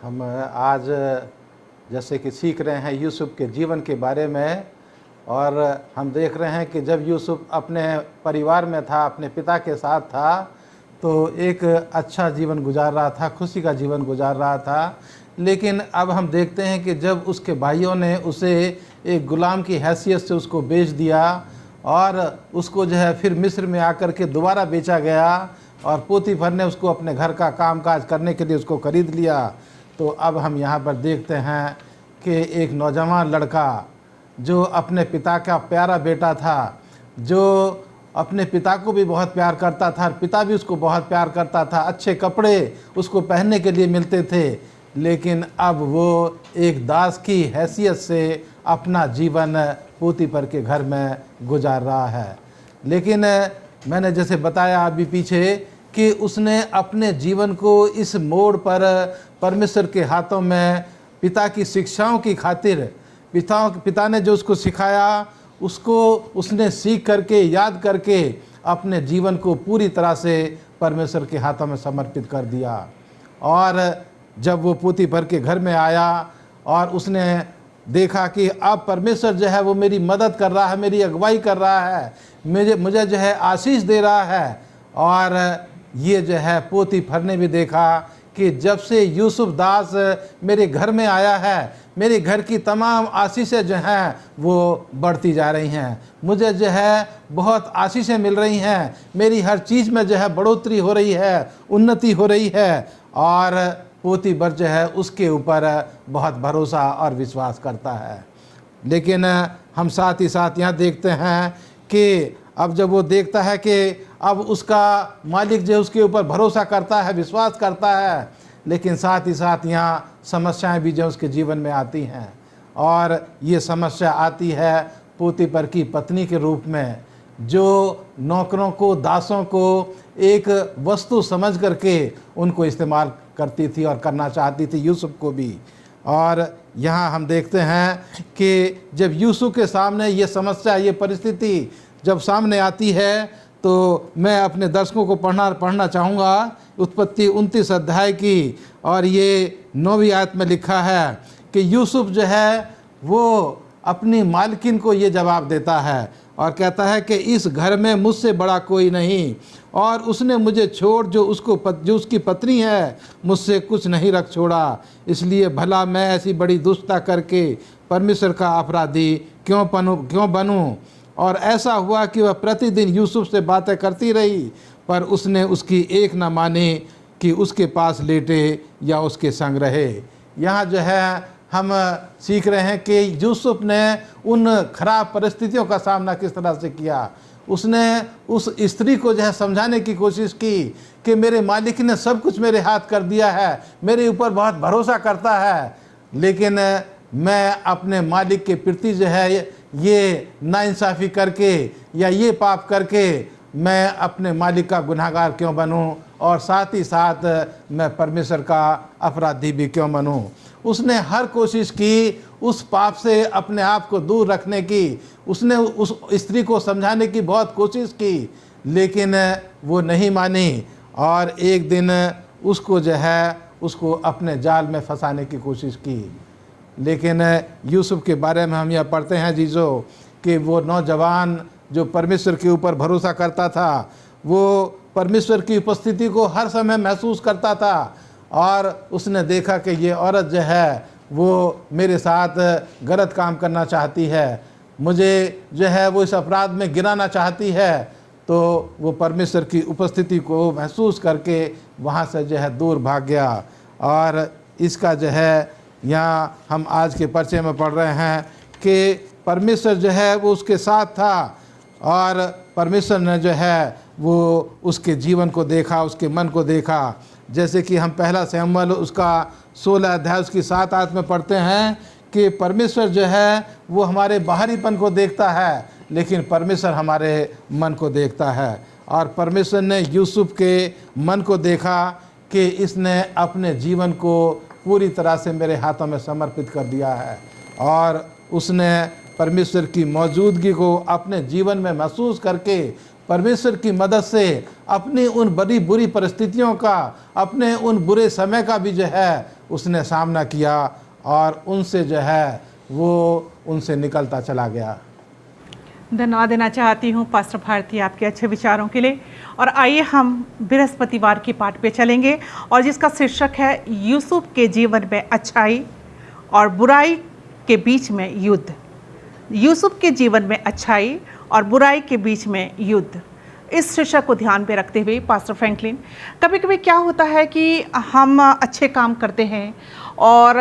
हम आज जैसे कि सीख रहे हैं यूसुफ के जीवन के बारे में, और हम देख रहे हैं कि जब यूसुफ अपने परिवार में था, अपने पिता के साथ था, तो एक अच्छा जीवन गुजार रहा था, खुशी का जीवन गुजार रहा था। लेकिन अब हम देखते हैं कि जब उसके भाइयों ने उसे एक गुलाम की हैसियत से उसको बेच दिया, और उसको जो है फिर मिस्र में आकर के दोबारा बेचा गया, और पोतीफर ने उसको अपने घर का कामकाज करने के लिए उसको खरीद लिया। तो अब हम यहाँ पर देखते हैं कि एक नौजवान लड़का जो अपने पिता का प्यारा बेटा था, जो अपने पिता को भी बहुत प्यार करता था, पिता भी उसको बहुत प्यार करता था, अच्छे कपड़े उसको पहनने के लिए मिलते थे, लेकिन अब वो एक दास की हैसियत से अपना जीवन पोतीफर के घर में गुजार रहा है। लेकिन मैंने जैसे बताया अभी पीछे कि उसने अपने जीवन को इस मोड़ पर परमेश्वर के हाथों में पिता की शिक्षाओं की खातिर, पिता ने जो उसको सिखाया उसको उसने सीख करके, याद करके अपने जीवन को पूरी तरह से परमेश्वर के हाथों में समर्पित कर दिया। और जब वो पोतीफर के घर में आया और उसने देखा कि अब परमेश्वर जो है वो मेरी मदद कर रहा है, मेरी अगुवाई कर रहा है, मुझे जो है आशीष दे रहा है, और ये जो है पोतीफर ने भी देखा कि जब से यूसुफ दास मेरे घर में आया है, मेरे घर की तमाम आशीषें जो हैं वो बढ़ती जा रही हैं, मुझे जो है बहुत आशीषें मिल रही हैं, मेरी हर चीज़ में जो है बढ़ोतरी हो रही है, उन्नति हो रही है। और पोतीफर जो है उसके ऊपर बहुत भरोसा और विश्वास करता है। लेकिन हम साथ ही साथ यहाँ देखते हैं कि अब जब वो देखता है कि अब उसका मालिक जो उसके ऊपर भरोसा करता है, विश्वास करता है, लेकिन साथ ही साथ यहाँ समस्याएं भी जो उसके जीवन में आती हैं। और ये समस्या आती है पोतीफर की पत्नी के रूप में, जो नौकरों को, दासों को एक वस्तु समझ करके उनको इस्तेमाल करती थी और करना चाहती थी, यूसुफ को भी। और यहाँ हम देखते हैं कि जब यूसुफ के सामने ये समस्या, ये परिस्थिति जब सामने आती है, तो मैं अपने दर्शकों को पढ़ना चाहूँगा उत्पत्ति 29 अध्याय की, और ये 9वीं आयत में लिखा है कि यूसुफ जो है वो अपनी मालकिन को ये जवाब देता है और कहता है कि इस घर में मुझसे बड़ा कोई नहीं, और उसने मुझे छोड़ जो उसकी पत्नी है मुझसे कुछ नहीं रख छोड़ा, इसलिए भला मैं ऐसी बड़ी दुष्टता करके परमेश्वर का अपराधी क्यों बनूं। और ऐसा हुआ कि वह प्रतिदिन यूसुफ से बातें करती रही, पर उसने उसकी एक न मानी कि उसके पास लेटे या उसके संग रहे। यहाँ जो है हम सीख रहे हैं कि यूसुफ ने उन खराब परिस्थितियों का सामना किस तरह से किया। उसने उस स्त्री को जो है समझाने की कोशिश की कि मेरे मालिक ने सब कुछ मेरे हाथ कर दिया है, मेरे ऊपर बहुत भरोसा करता है, लेकिन मैं अपने मालिक के प्रति जो है ये नाइंसाफ़ी करके या ये पाप करके मैं अपने मालिक का गुनहगार क्यों बनूं, और साथ ही साथ मैं परमेश्वर का अपराधी भी क्यों बनूं। उसने हर कोशिश की उस पाप से अपने आप को दूर रखने की, उसने उस स्त्री को समझाने की बहुत कोशिश की, लेकिन वो नहीं मानी। और एक दिन उसको जो है उसको अपने जाल में फंसाने की कोशिश की। लेकिन यूसुफ के बारे में हम यह पढ़ते हैं जीजो कि वो नौजवान जो परमेश्वर के ऊपर भरोसा करता था, वो परमेश्वर की उपस्थिति को हर समय महसूस करता था, और उसने देखा कि ये औरत जो है वो मेरे साथ गलत काम करना चाहती है, मुझे जो है वो इस अपराध में गिराना चाहती है। तो वो परमेश्वर की उपस्थिति को महसूस करके वहाँ से जो है दूर भाग गया। और इसका जो है यहाँ हम आज के पर्चे में पढ़ रहे हैं कि परमेश्वर जो है वो उसके साथ था, और परमेश्वर ने जो है वो उसके जीवन को देखा, उसके मन को देखा। जैसे कि हम पहला शमूएल उसका 16 अध्याय उसकी 7 आयत में पढ़ते हैं कि परमेश्वर जो है वो हमारे बाहरीपन को देखता है, लेकिन परमेश्वर हमारे मन को देखता है। और परमेश्वर ने यूसुफ के मन को देखा कि इसने अपने जीवन को पूरी तरह से मेरे हाथों में समर्पित कर दिया है, और उसने परमेश्वर की मौजूदगी को अपने जीवन में महसूस करके परमेश्वर की मदद से अपनी उन बड़ी बुरी परिस्थितियों का, अपने उन बुरे समय का भी जो है उसने सामना किया, और उनसे जो है वो उनसे निकलता चला गया। धन्यवाद देना चाहती हूँ पास्टर भारती आपके अच्छे विचारों के लिए। और आइए हम बृहस्पतिवार की पाठ पे चलेंगे, और जिसका शीर्षक है यूसुफ के जीवन में अच्छाई और बुराई के बीच में युद्ध। यूसुफ के जीवन में अच्छाई और बुराई के बीच में युद्ध, इस शीर्षक को ध्यान पे रखते हुए पास्टर फ्रैंकलिन, कभी कभी क्या होता है कि हम अच्छे काम करते हैं और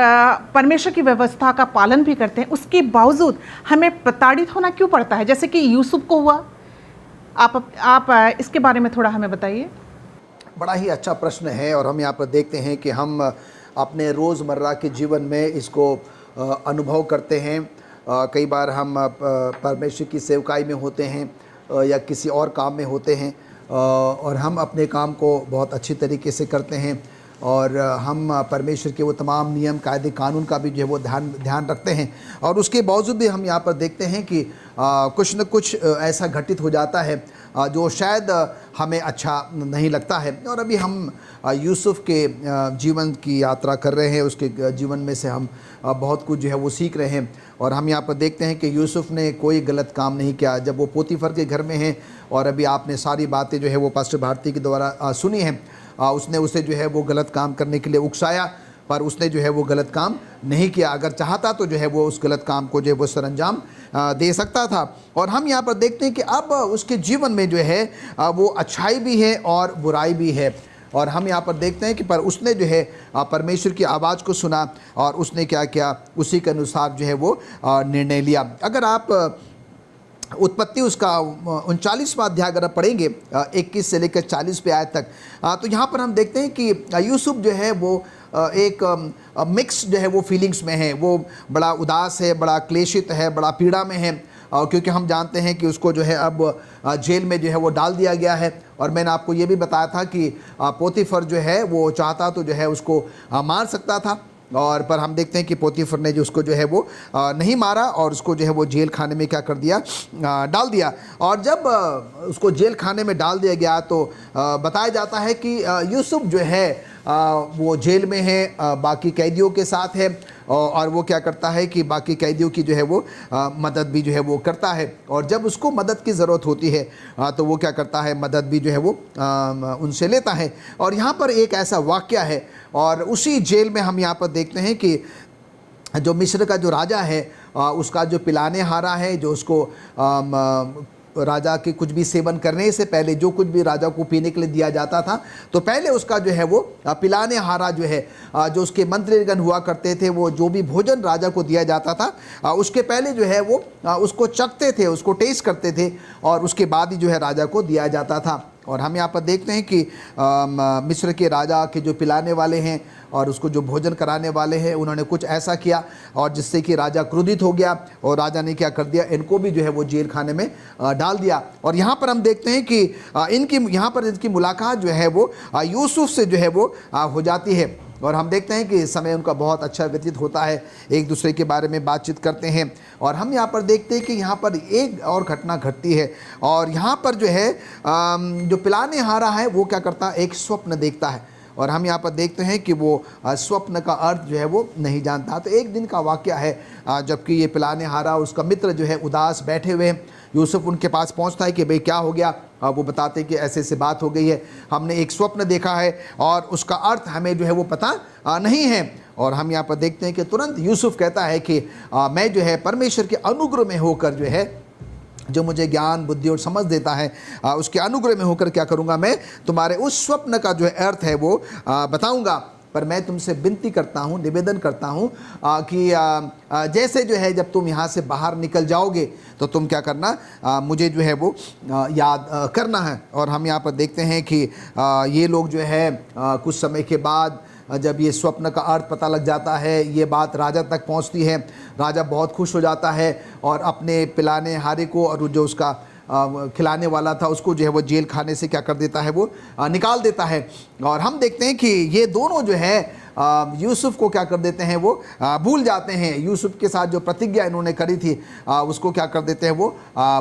परमेश्वर की व्यवस्था का पालन भी करते हैं, उसके बावजूद हमें प्रताड़ित होना क्यों पड़ता है, जैसे कि यूसुफ को हुआ। आप इसके बारे में थोड़ा हमें बताइए। बड़ा ही अच्छा प्रश्न है, और हम यहाँ पर देखते हैं कि हम अपने रोज़मर्रा के जीवन में इसको अनुभव करते हैं। कई बार हम परमेश्वर की सेवकाई में होते हैं या किसी और काम में होते हैं, और हम अपने काम को बहुत अच्छी तरीके से करते हैं, और हम परमेश्वर के वो तमाम नियम कायदे कानून का भी जो है वो ध्यान रखते हैं, और उसके बावजूद भी हम यहाँ पर देखते हैं कि कुछ न कुछ ऐसा घटित हो जाता है जो शायद हमें अच्छा नहीं लगता है। और अभी हम यूसुफ के जीवन की यात्रा कर रहे हैं, उसके जीवन में से हम बहुत कुछ जो है वो सीख रहे हैं। और हम यहाँ पर देखते हैं कि यूसुफ ने कोई गलत काम नहीं किया जब वो पोतीफर के घर में हैं, और अभी आपने सारी बातें जो है वो पास्टर भारती के द्वारा सुनी हैं। उसने उसे जो है वो गलत काम करने के लिए उकसाया, पर उसने जो है वो गलत काम नहीं किया। अगर चाहता तो जो है वो उस गलत काम को जो है वो सरंजाम दे सकता था। और हम यहाँ पर देखते हैं कि अब उसके जीवन में जो है वो अच्छाई भी है और बुराई भी है। और हम यहाँ पर देखते हैं कि पर उसने जो है परमेश्वर की आवाज़ को सुना, और उसने क्या किया, उसी के अनुसार जो है वो निर्णय लिया। अगर आप उत्पत्ति उसका 39वां अध्याय अगर आप पढ़ेंगे 21 से लेकर 40 पे आयत तक, तो यहाँ पर हम देखते हैं कि यूसुफ जो है वो एक मिक्स जो है वो फीलिंग्स में है। वो बड़ा उदास है, बड़ा क्लेशित है, बड़ा पीड़ा में है, क्योंकि हम जानते हैं कि उसको जो है अब जेल में जो है वो डाल दिया गया है। और मैंने आपको ये भी बताया था कि पोतीफर जो है वो चाहता तो जो है उसको मार सकता था, और पर हम देखते हैं कि पोतीफर ने जो उसको जो है वो नहीं मारा, और उसको जो है वो जेल खाने में क्या कर दिया, डाल दिया। और जब उसको जेल खाने में डाल दिया गया तो बताया जाता है कि यूसुफ जो है वो जेल में है, बाकी कैदियों के साथ है, और वो क्या करता है कि बाकी कैदियों की जो है वो मदद भी जो है वो करता है। और जब उसको मदद की ज़रूरत होती है तो वो क्या करता है, मदद भी जो है वो उनसे लेता है। और यहाँ पर एक ऐसा वाक़या है, और उसी जेल में हम यहाँ पर देखते हैं कि जो मिस्र का जो राजा है उसका जो पिलाने हारा है, जो उसको राजा के कुछ भी सेवन करने से पहले जो कुछ भी राजा को पीने के लिए दिया जाता था, तो पहले उसका जो है वो पिलाने हारा जो है, जो उसके मंत्रीगण हुआ करते थे, वो जो भी भोजन राजा को दिया जाता था उसके पहले जो है वो उसको चखते थे, उसको टेस्ट करते थे, और उसके बाद ही जो है राजा को दिया जाता था। और हम यहाँ पर देखते हैं कि मिस्र के राजा के जो पिलाने वाले हैं और उसको जो भोजन कराने वाले हैं, उन्होंने कुछ ऐसा किया और जिससे कि राजा क्रोधित हो गया, और राजा ने क्या कर दिया, इनको भी जो है वो जेल खाने में डाल दिया। और यहाँ पर हम देखते हैं कि इनकी मुलाकात जो है वो यूसुफ से जो है वो हो जाती है, और हम देखते हैं कि इस समय उनका बहुत अच्छा व्यतीत होता है, एक दूसरे के बारे में बातचीत करते हैं। और हम यहाँ पर देखते हैं कि यहाँ पर एक और घटना घटती है, और यहाँ पर जो है जो पिलाने हारा है वो क्या करता है, एक स्वप्न देखता है, और हम यहाँ पर देखते हैं कि वो स्वप्न का अर्थ जो है वो नहीं जानता। तो एक दिन का वाक़या है, जबकि ये पिलाने हारा उसका मित्र जो है उदास बैठे हुए हैं। यूसुफ उनके पास पहुंचता है कि भाई क्या हो गया। वो बताते हैं कि ऐसे ऐसे बात हो गई है, हमने एक स्वप्न देखा है और उसका अर्थ हमें जो है वो पता नहीं है। और हम यहाँ पर देखते हैं कि तुरंत यूसुफ कहता है कि मैं जो है परमेश्वर के अनुग्रह में होकर जो है, जो मुझे ज्ञान बुद्धि और समझ देता है, उसके अनुग्रह में होकर क्या करूँगा, मैं तुम्हारे उस स्वप्न का जो है अर्थ है वो बताऊँगा। पर मैं तुमसे विनती करता हूँ, निवेदन करता हूँ कि जैसे जो है जब तुम यहाँ से बाहर निकल जाओगे तो तुम क्या करना, मुझे जो है वो याद करना है। और हम यहाँ पर देखते हैं कि ये लोग जो है कुछ समय के बाद जब ये स्वप्न का अर्थ पता लग जाता है, ये बात राजा तक पहुंचती है। राजा बहुत खुश हो जाता है और अपने पिलाने हारे को और जो उसका खिलाने वाला था उसको जो है वो जेल खाने से क्या कर देता है, वो निकाल देता है। और हम देखते हैं कि ये दोनों जो है यूसुफ को क्या कर देते हैं, वो भूल जाते हैं। यूसुफ के साथ जो प्रतिज्ञा इन्होंने करी थी उसको क्या कर देते हैं, वो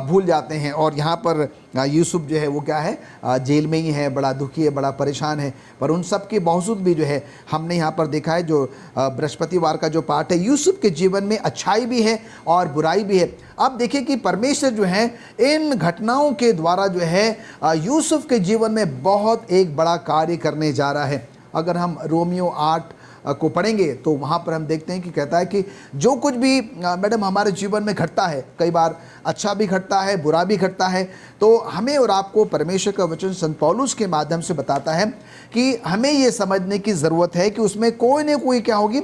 भूल जाते हैं। और यहाँ पर यूसुफ जो है वो क्या है, जेल में ही है, बड़ा दुखी है, बड़ा परेशान है। पर उन सब के बावजूद भी जो है हमने यहाँ पर देखा है, जो बृहस्पतिवार का जो पाठ है, यूसुफ के जीवन में अच्छाई भी है और बुराई भी है। अब देखिए कि परमेश्वर जो है इन घटनाओं के द्वारा जो है यूसुफ के जीवन में बहुत एक बड़ा कार्य करने जा रहा है। अगर हम रोमियो 8 को पढ़ेंगे तो वहाँ पर हम देखते हैं कि कहता है कि जो कुछ भी मैडम हमारे जीवन में घटता है, कई बार अच्छा भी घटता है, बुरा भी घटता है, तो हमें और आपको परमेश्वर का वचन संत पौलुस के माध्यम से बताता है कि हमें ये समझने की ज़रूरत है कि उसमें कोई न कोई क्या होगी,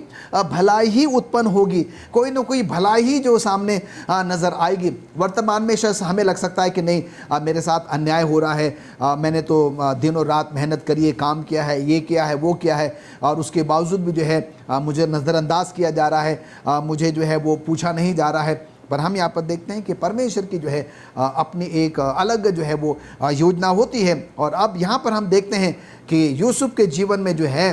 भलाई ही उत्पन्न होगी, कोई न कोई भलाई ही जो सामने नज़र आएगी। वर्तमान में शायद हमें लग सकता है कि नहीं, मेरे साथ अन्याय हो रहा है, मैंने तो दिन और रात मेहनत करी है, काम किया है, ये किया है, वो किया है, और उसके बावजूद भी जो है मुझे नज़रअंदाज किया जा रहा है, मुझे जो है वो पूछा नहीं जा रहा है। पर हम यहाँ पर देखते हैं कि परमेश्वर की जो है अपनी एक अलग जो है वो योजना होती है। और अब यहाँ पर हम देखते हैं कि यूसुफ के जीवन में जो है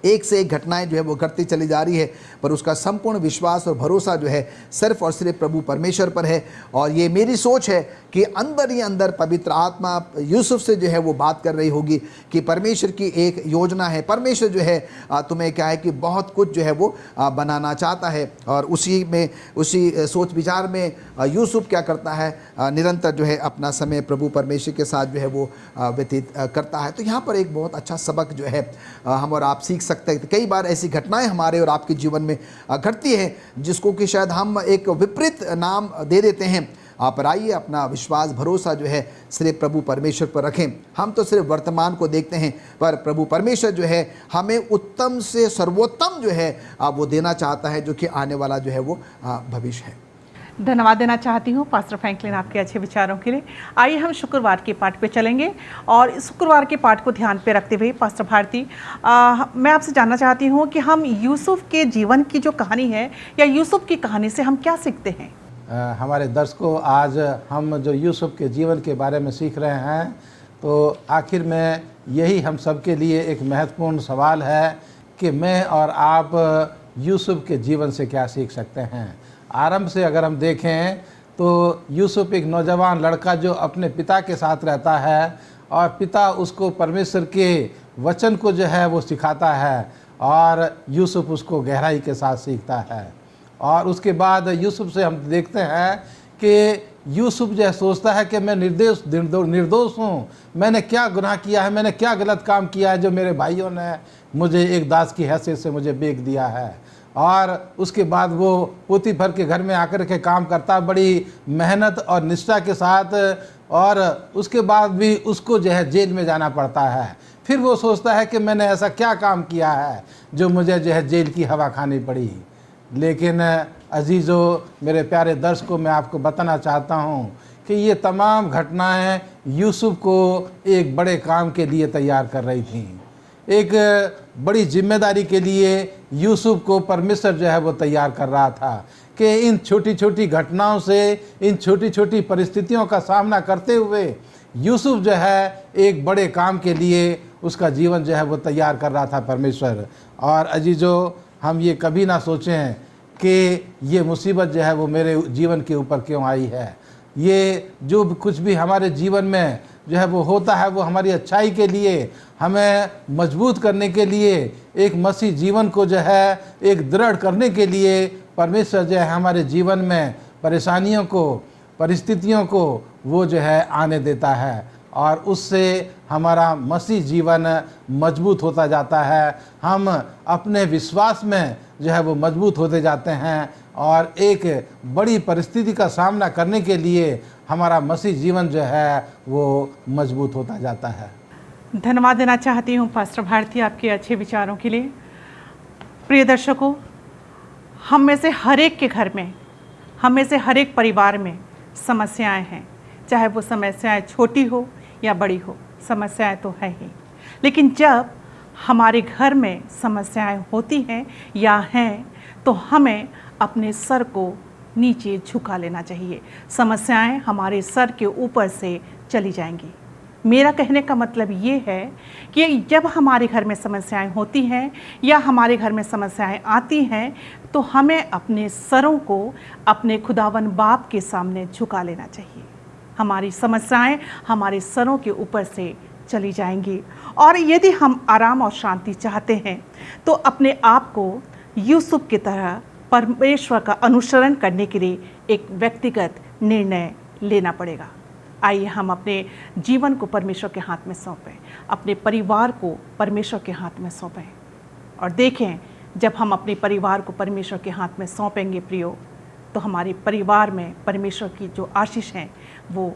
एक से एक घटनाएं जो है वो घटती चली जा रही है, पर उसका संपूर्ण विश्वास और भरोसा जो है सिर्फ और सिर्फ प्रभु परमेश्वर पर है। और ये मेरी सोच है कि अंदर ही अंदर पवित्र आत्मा यूसुफ से जो है वो बात कर रही होगी कि परमेश्वर की एक योजना है, परमेश्वर जो है तुम्हें क्या है कि बहुत कुछ जो है वो बनाना चाहता है। और उसी सोच विचार में यूसुफ क्या करता है, निरंतर जो है अपना समय प्रभु परमेश्वर के साथ जो है वो व्यतीत करता है। तो यहाँ पर एक बहुत अच्छा सबक जो है हम और आप सीख सकते हैं। कई बार ऐसी घटनाएं हमारे और आपके जीवन में घटती हैं जिसको कि शायद हम एक विपरीत नाम दे देते हैं। आप आइए अपना विश्वास भरोसा जो है सिर्फ प्रभु परमेश्वर पर रखें। हम तो सिर्फ वर्तमान को देखते हैं, पर प्रभु परमेश्वर जो है हमें उत्तम से सर्वोत्तम जो है वो देना चाहता है, जो कि आने वाला जो है वो भविष्य है। धन्यवाद देना चाहती हूँ पास्टर फ्रैंकलिन आपके अच्छे विचारों के लिए। आइए हम शुक्रवार के पाठ पे चलेंगे और इस शुक्रवार के पाठ को ध्यान पे रखते हुए पास्टर भारती, मैं आपसे जानना चाहती हूँ कि हम यूसुफ के जीवन की जो कहानी है या यूसुफ की कहानी से हम क्या सीखते हैं। हमारे दर्शकों, आज हम जो यूसुफ के जीवन के बारे में सीख रहे हैं, तो आखिर में यही हम सबके लिए एक महत्वपूर्ण सवाल है कि मैं और आप यूसुफ के जीवन से क्या सीख सकते हैं। आरंभ से अगर हम देखें तो यूसुफ एक नौजवान लड़का जो अपने पिता के साथ रहता है और पिता उसको परमेश्वर के वचन को जो है वो सिखाता है और यूसुफ उसको गहराई के साथ सीखता है। और उसके बाद यूसुफ से हम देखते हैं कि यूसुफ जो है सोचता है कि मैं निर्दोष हूँ, मैंने क्या गुनाह किया है, मैंने क्या गलत काम किया है जो मेरे भाइयों ने मुझे एक दास की हैसियत से मुझे बेच दिया है। और उसके बाद वो पोतीफर के घर में आकर के काम करता बड़ी मेहनत और निष्ठा के साथ, और उसके बाद भी उसको जो है जेल में जाना पड़ता है। फिर वो सोचता है कि मैंने ऐसा क्या काम किया है जो मुझे जो है जेल की हवा खानी पड़ी। लेकिन अजीज़ों, मेरे प्यारे दर्शकों, मैं आपको बताना चाहता हूँ कि ये तमाम घटनाएं यूसुफ को एक बड़े काम के लिए तैयार कर रही थीं। एक बड़ी जिम्मेदारी के लिए यूसुफ को परमेश्वर जो है वो तैयार कर रहा था कि इन छोटी छोटी घटनाओं से, इन छोटी छोटी परिस्थितियों का सामना करते हुए यूसुफ जो है एक बड़े काम के लिए उसका जीवन जो है वो तैयार कर रहा था परमेश्वर। और अजीजों, हम ये कभी ना सोचें कि ये मुसीबत जो है वो मेरे जीवन के ऊपर क्यों आई है। ये जो कुछ भी हमारे जीवन में जो है वो होता है वो हमारी अच्छाई के लिए, हमें मजबूत करने के लिए, एक मसीह जीवन को जो है एक दृढ़ करने के लिए परमेश्वर जो है हमारे जीवन में परेशानियों को, परिस्थितियों को वो जो है आने देता है और उससे हमारा मसीह जीवन मजबूत होता जाता है। हम अपने विश्वास में जो है वो मजबूत होते जाते हैं और एक बड़ी परिस्थिति का सामना करने के लिए हमारा मसीह जीवन जो है वो मजबूत होता जाता है। धन्यवाद देना चाहती हूँ पास्टर भारती आपके अच्छे विचारों के लिए। प्रिय दर्शकों, हम में से हर एक के घर में, हम में से हर एक परिवार में समस्याएं हैं, चाहे वो समस्याएं छोटी हो या बड़ी हो, समस्याएं तो है ही। लेकिन जब हमारे घर में समस्याएं होती हैं या हैं तो हमें अपने सर को नीचे झुका लेना चाहिए। समस्याएं हमारे सर के ऊपर से चली जाएंगी। मेरा कहने का मतलब ये है कि जब हमारे घर में समस्याएं होती हैं या हमारे घर में समस्याएं आती हैं तो हमें अपने सरों को अपने खुदावन बाप के सामने झुका लेना चाहिए। हमारी समस्याएं हमारे सरों के ऊपर से चली जाएंगी। और यदि हम आराम और शांति चाहते हैं तो अपने आप को यूसुफ की तरह परमेश्वर का अनुसरण करने के लिए एक व्यक्तिगत निर्णय लेना पड़ेगा। आइए हम अपने जीवन को परमेश्वर के हाथ में सौंपें, अपने परिवार को परमेश्वर के हाथ में सौंपें और देखें जब हम अपने परिवार को परमेश्वर के हाथ में सौंपेंगे प्रियो, तो हमारे परिवार में परमेश्वर की जो आशीष हैं वो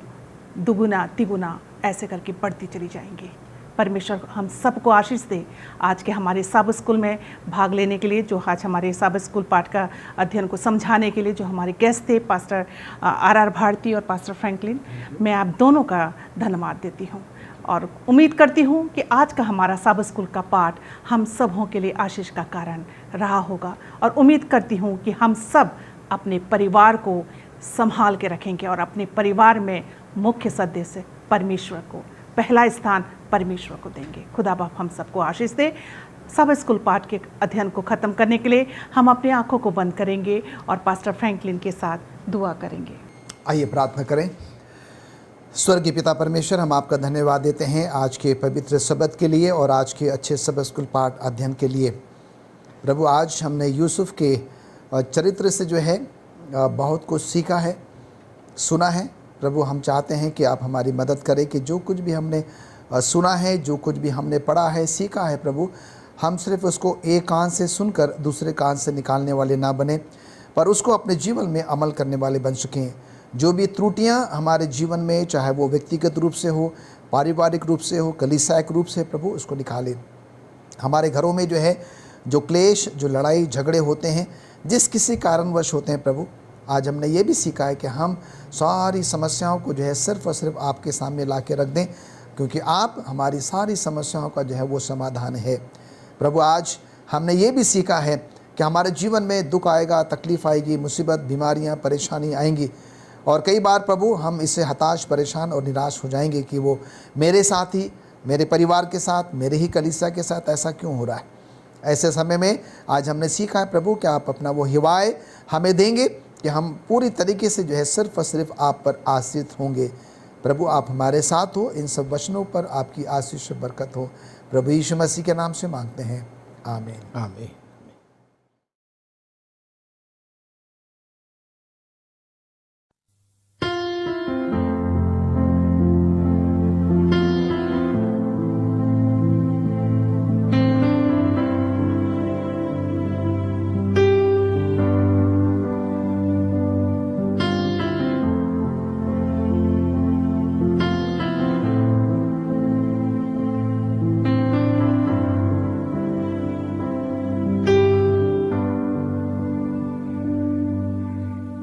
दुगुना तिगुना ऐसे करके बढ़ती चली जाएंगी। परमेश्वर हम सबको आशीष दे। आज के हमारे सब स्कूल में भाग लेने के लिए, जो आज हमारे सब स्कूल पाठ का अध्ययन को समझाने के लिए जो हमारे गेस्ट थे पास्टर आर भारती और पास्टर फ्रैंकलिन, मैं आप दोनों का धन्यवाद देती हूँ और उम्मीद करती हूँ कि आज का हमारा सब स्कूल का पाठ हम सबों के लिए आशीष का कारण रहा होगा और उम्मीद करती हूँ कि हम सब अपने परिवार को संभाल के रखेंगे और अपने परिवार में मुख्य सदस्य परमेश्वर को पहला स्थान परमेश्वर को देंगे। खुदा बाप हम सबको आशीष दे। सब स्कूल पाठ के अध्ययन को ख़त्म करने के लिए हम अपनी आंखों को बंद करेंगे और पास्टर फ्रैंकलिन के साथ दुआ करेंगे। आइए प्रार्थना करें। स्वर्गीय पिता परमेश्वर, हम आपका धन्यवाद देते हैं आज के पवित्र शब्द के लिए और आज के अच्छे सब स्कूल पाठ अध्ययन के लिए। प्रभु, आज हमने यूसुफ के चरित्र से जो है बहुत कुछ सीखा है, सुना है। प्रभु, हम चाहते हैं कि आप हमारी मदद करें कि जो कुछ भी हमने सुना है, जो कुछ भी हमने पढ़ा है, सीखा है, प्रभु, हम सिर्फ उसको एक कान से सुनकर दूसरे कान से निकालने वाले ना बने, पर उसको अपने जीवन में अमल करने वाले बन सकें। जो भी त्रुटियां हमारे जीवन में, चाहे वो व्यक्तिगत रूप से हो, पारिवारिक रूप से हो, कलीसियाक रूप से, प्रभु उसको निकालें। हमारे घरों में जो है जो क्लेश, जो लड़ाई झगड़े होते हैं, जिस किसी कारणवश होते हैं, प्रभु आज हमने ये भी सीखा है कि हम सारी समस्याओं को जो है सिर्फ और सिर्फ आपके सामने ला के रख दें, क्योंकि आप हमारी सारी समस्याओं का जो है वो समाधान है। प्रभु, आज हमने ये भी सीखा है कि हमारे जीवन में दुख आएगा, तकलीफ़ आएगी, मुसीबत, बीमारियां, परेशानी आएंगी और कई बार प्रभु हम इससे हताश, परेशान और निराश हो जाएंगे कि वो मेरे साथ ही, मेरे परिवार के साथ, मेरे ही कलीसिया के साथ ऐसा क्यों हो रहा है। ऐसे समय में आज हमने सीखा है प्रभु कि आप अपना वो हिवाए हमें देंगे कि हम पूरी तरीके से जो है सिर्फ और सिर्फ आप पर आश्रित होंगे। प्रभु, आप हमारे साथ हो। इन सब वचनों पर आपकी आशीष बरकत हो। प्रभु यीशु मसीह के नाम से मांगते हैं, आमीन। आमीन।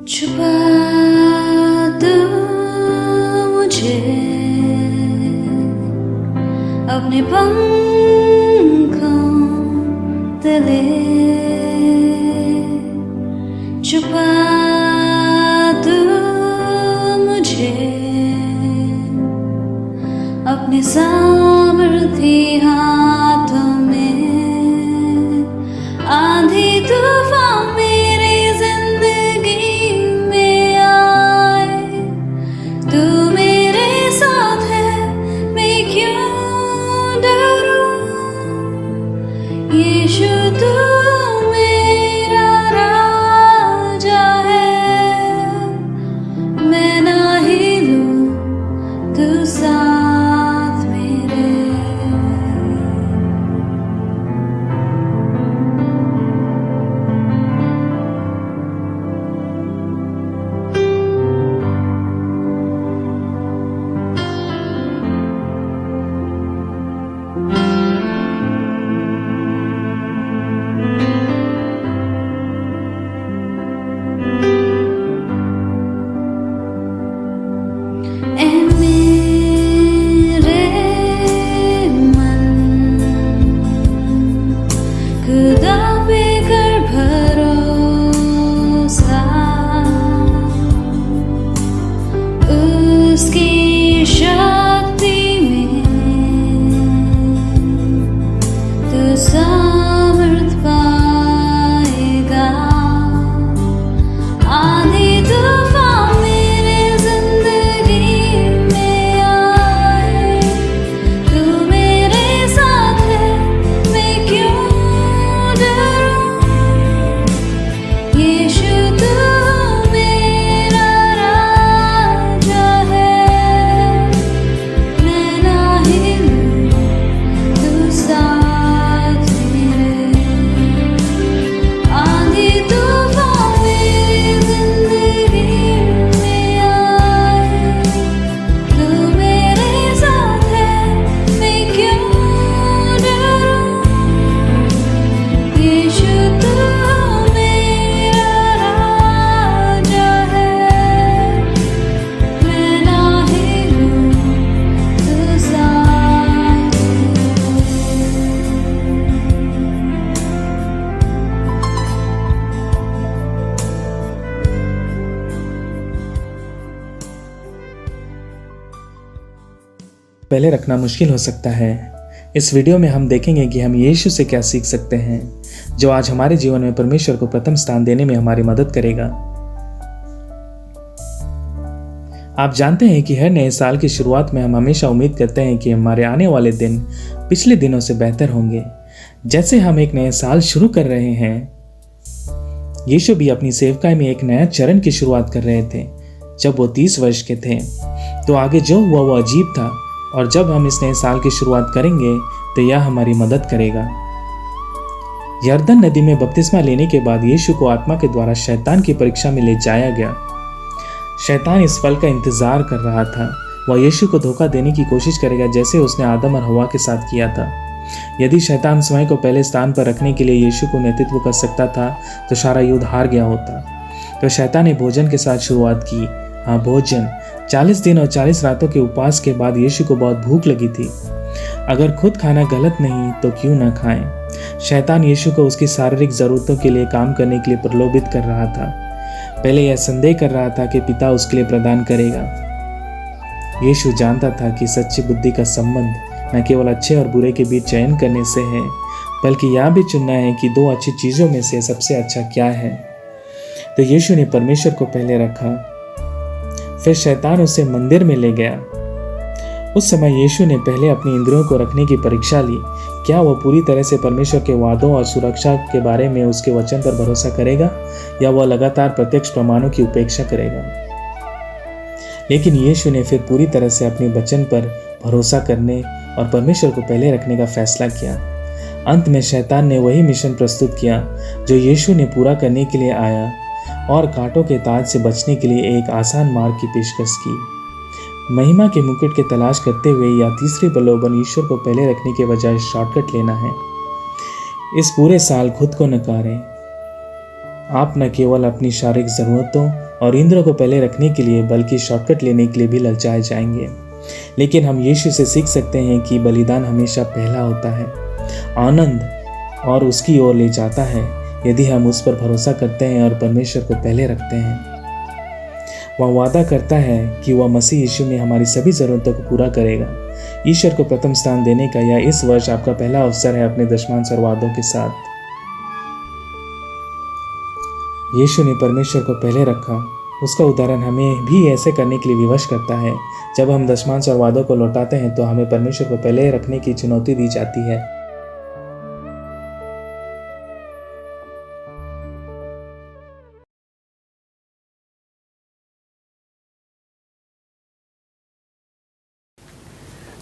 छुपा दो मुझे अपने पंखों तले, छुपा दो मुझे अपने सामर्थी हाथों में। आंधी तूफान मेरी जिंदगी में आए, तू मेरे साथ है, पहले रखना मुश्किल हो सकता है। इस वीडियो में हम देखेंगे कि हम यीशु से क्या सीख सकते हैं, जो आज हमारे जीवन में परमेश्वर को प्रथम स्थान देने में हमारी मदद करेगा। आप जानते हैं कि हर नए साल की शुरुआत में हम हमेशा उम्मीद करते हैं कि हमारे आने वाले दिन पिछले दिनों से बेहतर होंगे। जैसे हम एक नए साल शुरू कर रहे हैं, यीशु भी अपनी सेवकाई में एक नया चरण की शुरुआत कर रहे थे। जब वो 30 वर्ष के थे तो आगे जो हुआ वो अजीब था, और जब हम इस नए साल की शुरुआत करेंगे तो यह हमारी मदद करेगा। यरदन नदी में बपतिस्मा लेने के बाद यीशु को आत्मा के द्वारा शैतान की परीक्षा में ले जाया गया। शैतान इस फल का इंतजार कर रहा था। वह यीशु को धोखा देने की कोशिश करेगा, जैसे उसने आदम और हवा के साथ किया था। यदि शैतान स्वयं को पहले स्थान पर रखने के लिए यीशु को नेतृत्व कर सकता था तो सारा युद्ध हार गया होता। तो शैतान ने भोजन के साथ शुरुआत की। हाँ, भोजन। 40 दिन और 40 रातों के उपवास के बाद यीशु को बहुत भूख लगी थी। अगर खुद खाना गलत नहीं तो क्यों ना खाएं। शैतान यीशु को उसकी शारीरिक जरूरतों के लिए काम करने के लिए प्रलोभित कर रहा था। पहले यह संदेह कर रहा था कि पिता उसके लिए प्रदान करेगा। यीशु जानता था कि सच्ची बुद्धि का संबंध न केवल अच्छे और बुरे के बीच चयन करने से है, बल्कि यह भी चुनना है कि दो अच्छी चीज़ों में से सबसे अच्छा क्या है। तो यीशु ने परमेश्वर को पहले रखा। फिर शैतान उसे मंदिर में ले गया। उस समय यीशु ने पहले अपनी इंद्रियों को रखने की परीक्षा ली। क्या वह पूरी तरह से परमेश्वर के वादों और सुरक्षा के बारे में उसके वचन पर भरोसा करेगा, या वह लगातार प्रत्यक्ष प्रमाणों की उपेक्षा करेगा। लेकिन यीशु ने फिर पूरी तरह से अपने वचन पर भरोसा करने और परमेश्वर को पहले रखने का फैसला किया। अंत में शैतान ने वही मिशन प्रस्तुत किया जो यीशु ने पूरा करने के लिए आया, और कांटों के ताज से बचने के लिए एक आसान मार्ग की पेशकश की। महिमा के मुकुट की तलाश करते हुए या तीसरी प्रलोभन ईश्वर को पहले रखने के बजाय शॉर्टकट लेना है। इस पूरे साल खुद को नकारें। आप न केवल अपनी शारीरिक ज़रूरतों और इंद्रियों को पहले रखने के लिए बल्कि शॉर्टकट लेने के लिए भी ललचाए जाएंगे। लेकिन हम यीशु से सीख सकते हैं कि बलिदान हमेशा पहला होता है, आनंद और उसकी ओर ले जाता है, यदि हम उस पर भरोसा करते हैं और परमेश्वर को पहले रखते हैं। वह वादा करता है कि वह मसीह यीशु में हमारी सभी ज़रूरतों को पूरा करेगा। ईश्वर को प्रथम स्थान देने का यह इस वर्ष आपका पहला अवसर है अपने दशमांश और वादों के साथ। यीशु ने परमेश्वर को पहले रखा। उसका उदाहरण हमें भी ऐसे करने के लिए विवश करता है। जब हम दशमांश और वादों को लौटाते हैं तो हमें परमेश्वर को पहले रखने की चुनौती दी जाती है।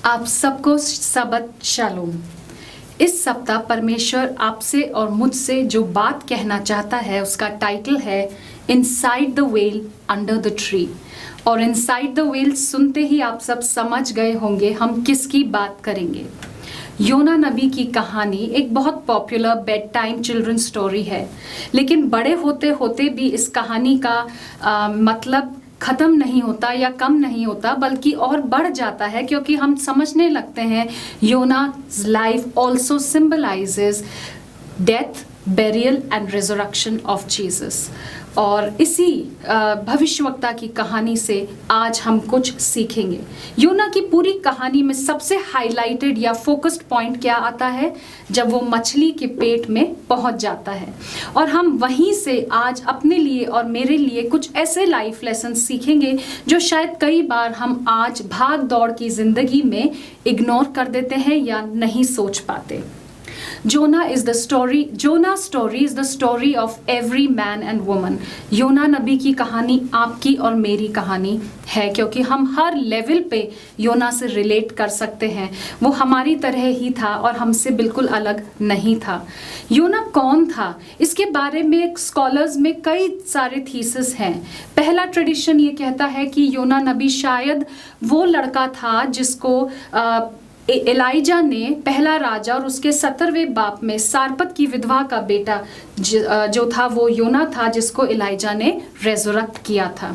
आप सबको सबत शालोम। इस सप्ताह परमेश्वर आपसे और मुझसे जो बात कहना चाहता है उसका टाइटल है inside the well under the tree. और इनसाइड द वेल सुनते ही आप सब समझ गए होंगे हम किसकी बात करेंगे। योना नबी की कहानी एक बहुत popular bed time children story है, लेकिन बड़े होते होते भी इस कहानी का मतलब ख़त्म नहीं होता या कम नहीं होता, बल्कि और बढ़ जाता है, क्योंकि हम समझने लगते हैं योना's life also symbolises death, burial and resurrection of Jesus. और इसी भविष्यवक्ता की कहानी से आज हम कुछ सीखेंगे। योना की पूरी कहानी में सबसे हाईलाइटेड या फोकस्ड पॉइंट क्या आता है? जब वो मछली के पेट में पहुंच जाता है। और हम वहीं से आज अपने लिए और मेरे लिए कुछ ऐसे लाइफ लेसन सीखेंगे जो शायद कई बार हम आज भाग दौड़ की जिंदगी में इग्नोर कर देते हैं या नहीं सोच पाते। Jonah's story is the story of every man and woman. योना नबी की कहानी आपकी और मेरी कहानी है, क्योंकि हम हर लेवल पे योना से रिलेट कर सकते हैं। वो हमारी तरह ही था और हमसे बिल्कुल अलग नहीं था। योना कौन था? इसके बारे में स्कॉलर्स में कई सारे थीसिस हैं। पहला ट्रेडिशन ये कहता है कि योना नबी शायद वो लड़का था जिसको एलाइजा ने, पहला राजा और उसके 17वें बाप में सारपत की विधवा का बेटा जो था वो योना था, जिसको एलाइजा ने रेजरेक्ट किया था।